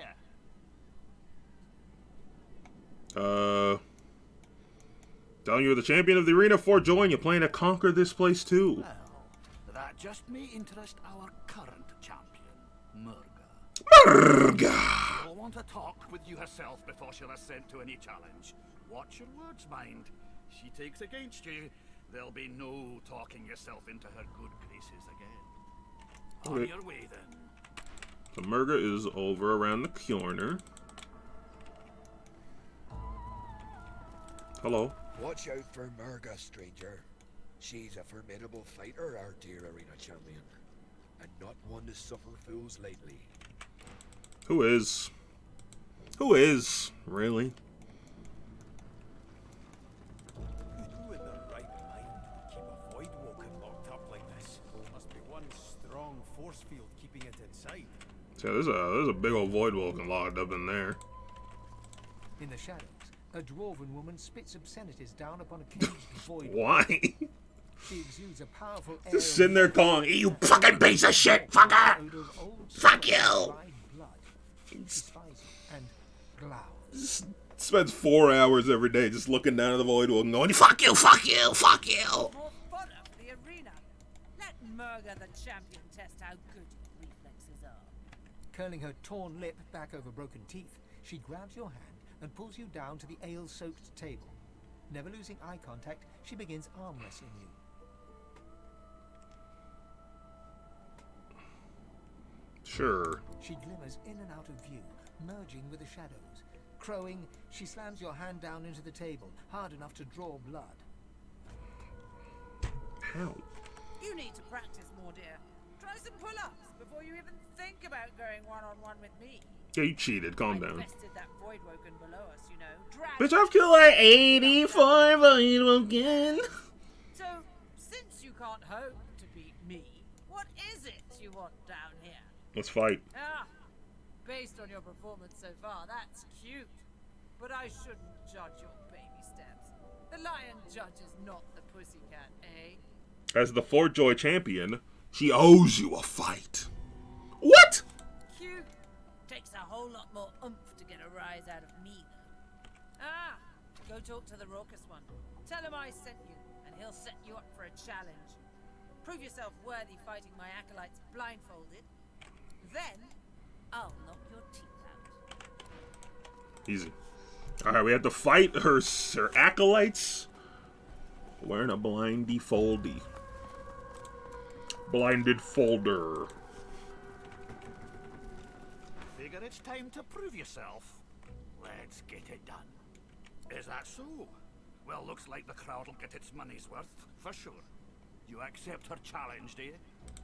A: Telling you're the champion of the arena for joy, and you plan to conquer this place too.
K: Well, that just may interest our current champion, Murga.
A: Murga!
K: You'll want to talk with you herself before she'll assent to any challenge. Watch your words, mind. She takes against you, there'll be no talking yourself into her good graces again. On your way, then.
A: So Murga is over around the corner. Hello.
U: Watch out for Murga, stranger. She's a formidable fighter, our dear arena champion. And not one to suffer fools lately.
A: Who is? Who is? Really?
V: Who in their right mind would keep a void walker locked up like this? Must be one strong force field keeping it inside.
A: So there's a big old void walking locked up in there.
E: In the shadows, a dwarven woman spits obscenities down upon a caged void.
A: Why?
E: She exudes a powerful air
A: Just sitting there calling, "You fucking piece of shit, fucker! Fuck you!"
E: And
A: Just spends 4 hours every day just looking down at the void walk and going, "Fuck you, fuck you, fuck you!"
W: More fun up the arena. Let Murga the champion test how good your reflexes are.
E: curling her torn lip back over broken teeth, she grabs your hand and pulls you down to the ale-soaked table. Never losing eye contact, she begins arm wrestling you.
A: Sure.
E: She glimmers in and out of view, merging with the shadows. Crowing, she slams your hand down into the table, hard enough to draw blood.
A: How?
W: You need to practice more, dear. Try some pull-ups before you even think about going one-on-one with me.
A: Yeah, you cheated. Calm down.
W: Bested that Voidwoken below us, you know.
A: Bitch, I've killed like 84 Voidwoken.
W: So, since you can't hope to beat me, what is it you want down here?
A: Let's fight.
W: Ah, based on your performance so far, that's cute. But I shouldn't judge your baby steps. The lion judges not the pussycat, eh?
A: As the Fort Joy champion, she owes you a fight. What?
W: Cute. Takes a whole lot more oomph to get a rise out of me, though. Ah, go talk to the raucous one. Tell him I sent you, and he'll set you up for a challenge. Prove yourself worthy fighting my acolytes blindfolded. Then, I'll knock your teeth out.
A: Easy. Alright, we have to fight her acolytes. Wearing a blindy foldy. Blinded folder.
K: Figure it's time to prove yourself. Let's get it done. Is that so? Well, looks like the crowd'll get its money's worth, for sure. You accept her challenge, do you?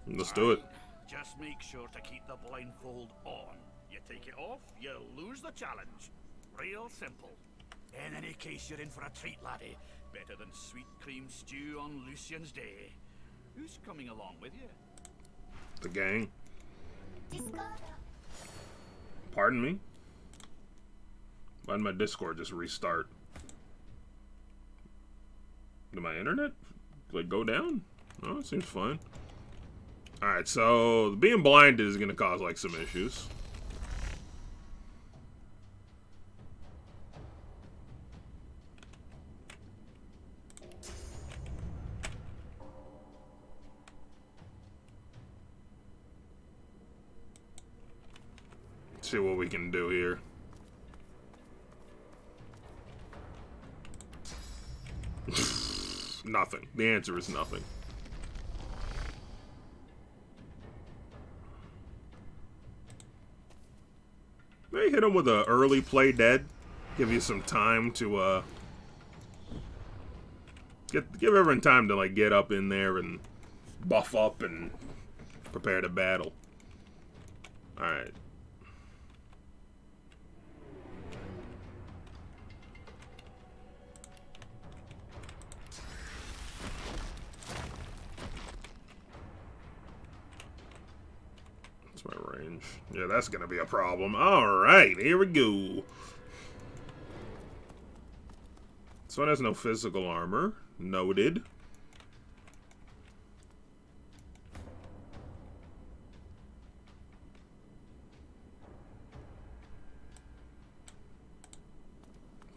A: Let's do it.
K: Just make sure to keep the blindfold on. You take it off, you lose the challenge. Real simple. In any case, you're in for a treat, laddie. Better than sweet cream stew on Lucian's Day. Who's coming along with you?
A: The gang. Pardon me? Why did my Discord just restart? Did my internet like go down? No, it seems fine. Alright, so being blinded is gonna cause like some issues. See what we can do here. Nothing. The answer is nothing. They hit him with a early play dead. Give you some time to give everyone time to like get up in there and buff up and prepare to battle. Alright. My range. Yeah, that's gonna be a problem. Alright, here we go. This one has no physical armor. Noted.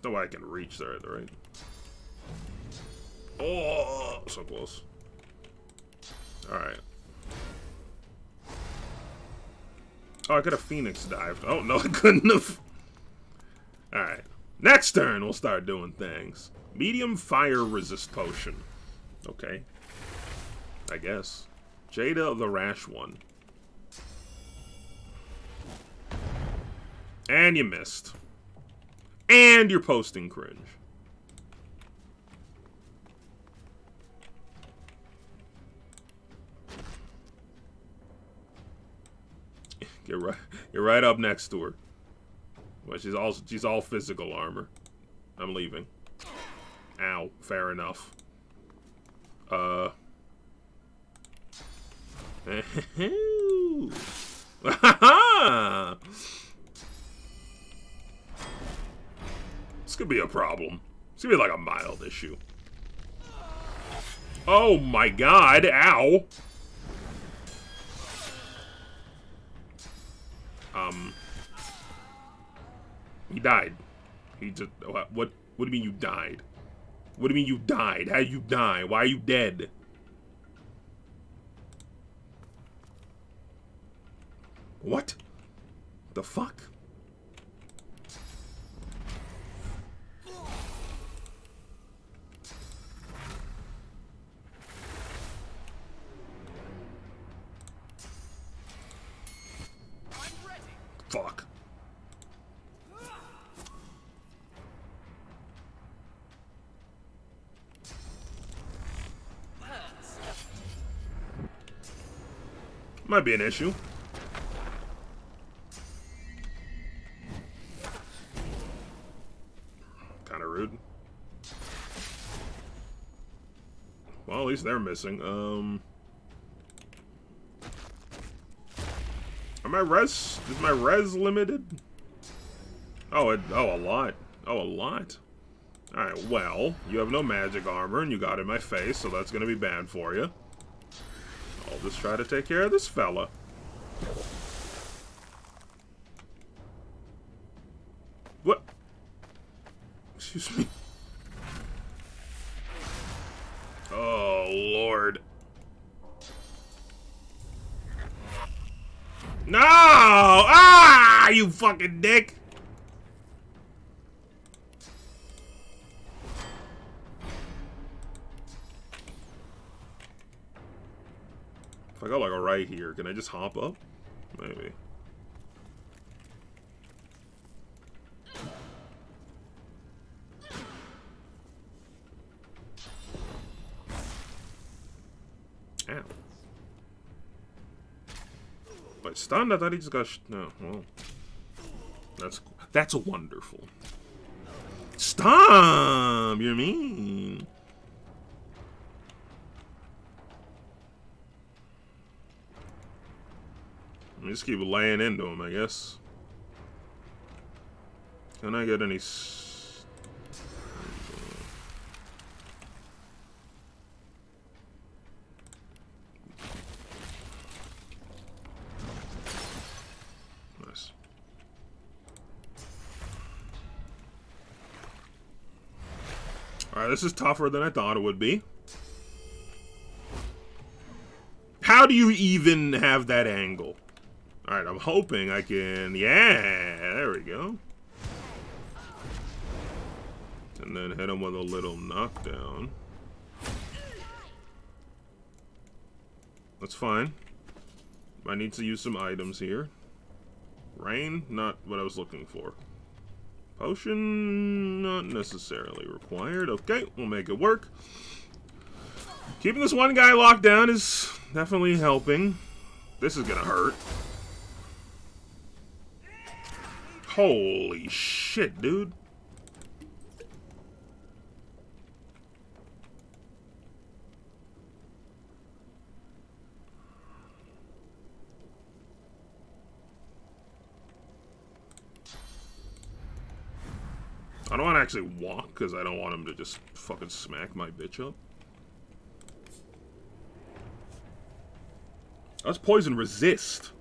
A: No way I can reach there, right? Oh, so close. Alright. Oh, I could have Phoenix dived. Oh, no, I couldn't have. Alright. Next turn, we'll start doing things. Medium fire resist potion. Okay. I guess. Jada the Rash one. And you missed. And you're posting cringe. You're right up next to her. Well, she's all physical armor. I'm leaving. Ow. Fair enough. This could be a problem. It's gonna be like a mild issue. Oh my god, ow! He died. He just, what do you mean you died? What do you mean you died? How did you die? Why are you dead? What? The fuck? Fuck. Might be an issue. Kinda rude. Well, at least they're missing. Is my res limited? Oh, a lot. Oh, a lot. Alright, well, you have no magic armor and you got in my face, so that's gonna be bad for you. I'll just try to take care of this fella. What? Excuse me. Oh, Lord. No! Ah, you fucking dick! If I go like right here, can I just hop up? Maybe. Ow. Wait, stunned? I thought he just got no, well. That's wonderful. Stop! You're mean. Let me just keep laying into him, I guess. Can I get any... Nice. Alright, this is tougher than I thought it would be. How do you even have that angle? Alright, I'm hoping I can... Yeah, there we go. And then hit him with a little knockdown. That's fine. I need to use some items here. Rain, not what I was looking for. Potion, not necessarily required. Okay, we'll make it work. Keeping this one guy locked down is definitely helping. This is gonna hurt. Holy shit, dude. I don't want to actually walk because I don't want him to just fucking smack my bitch up. That's poison resist.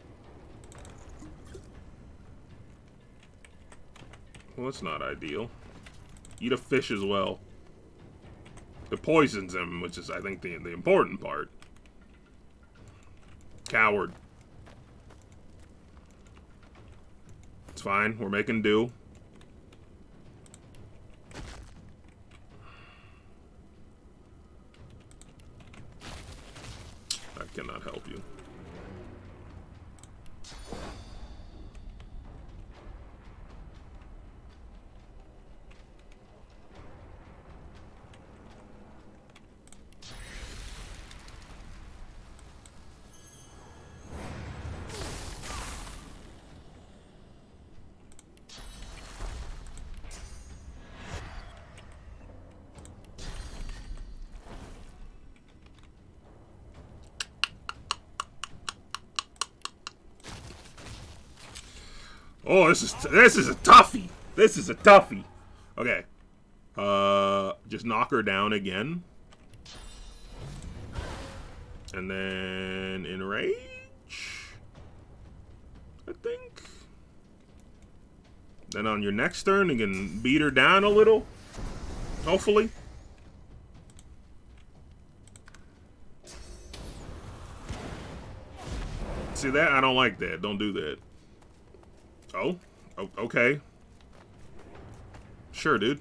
A: Well, that's not ideal. Eat a fish as well. It poisons him, which is, I think, the important part. Coward. It's fine. We're making do. I cannot help you. Oh, this is a toughie. This is a toughie. Okay. Just knock her down again. And then enrage, I think. Then on your next turn, you can beat her down a little. Hopefully. See that? I don't like that. Don't do that. Oh, okay. Sure, dude.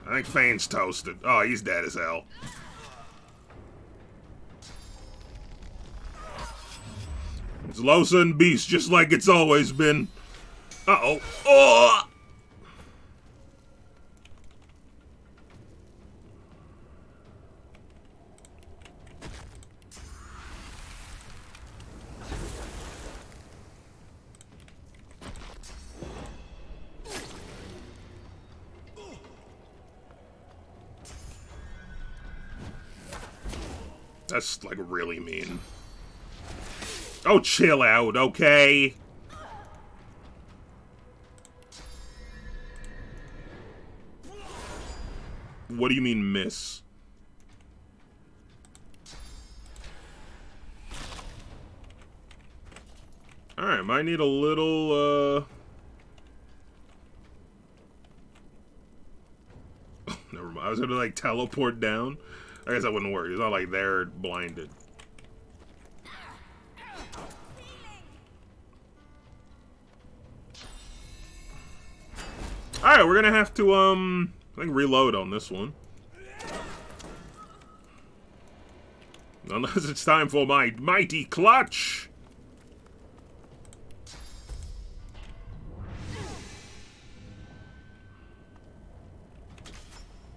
A: I think Fane's toasted. Oh, he's dead as hell. It's Losa and Beast, just like it's always been. Uh-oh. Oh! That's, like, really mean. Oh, chill out, okay? What do you mean, miss? Alright, might need a little, never mind. I was gonna, like, teleport down. I guess that wouldn't work. It's not like they're blinded. Alright, we're gonna have to, I think reload on this one. Unless it's time for my mighty clutch!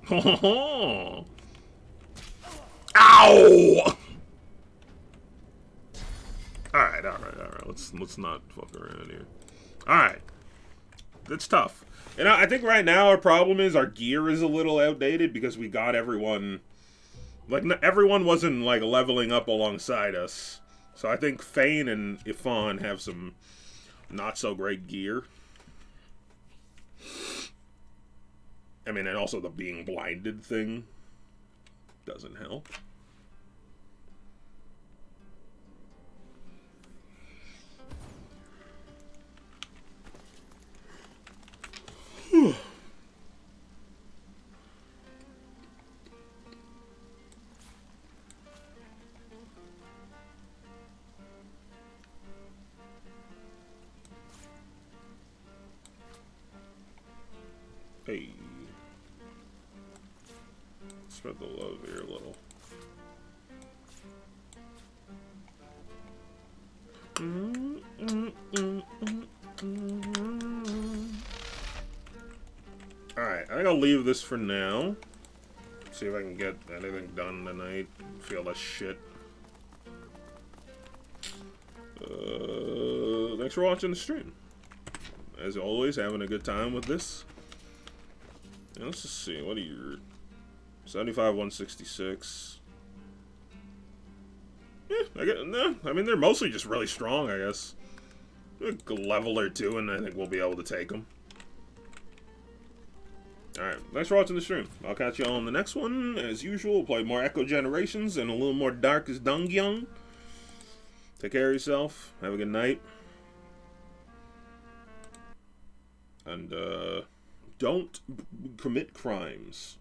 A: Ho ho ho! Ow! Alright, let's not fuck around here. All right, that's tough. And I think right now our problem is our gear is a little outdated because we got everyone. Like everyone wasn't like leveling up alongside us, so I think Fane and Ifan have some not so great gear. I mean, and also the being blinded thing doesn't help. Hey. Spread the love here a little. Alright, I think I'll leave this for now. See if I can get anything done tonight. Feel less shit. Thanks for watching the stream. As always, having a good time with this. Yeah, let's just see. What are your 75, 166? Yeah, I mean, they're mostly just really strong, I guess. A level or two, and I think we'll be able to take them. Alright, thanks for watching the stream. I'll catch you all on the next one. As usual, we'll play more Echo Generations and a little more Darkest Dungeon. Take care of yourself. Have a good night. And, don't commit crimes.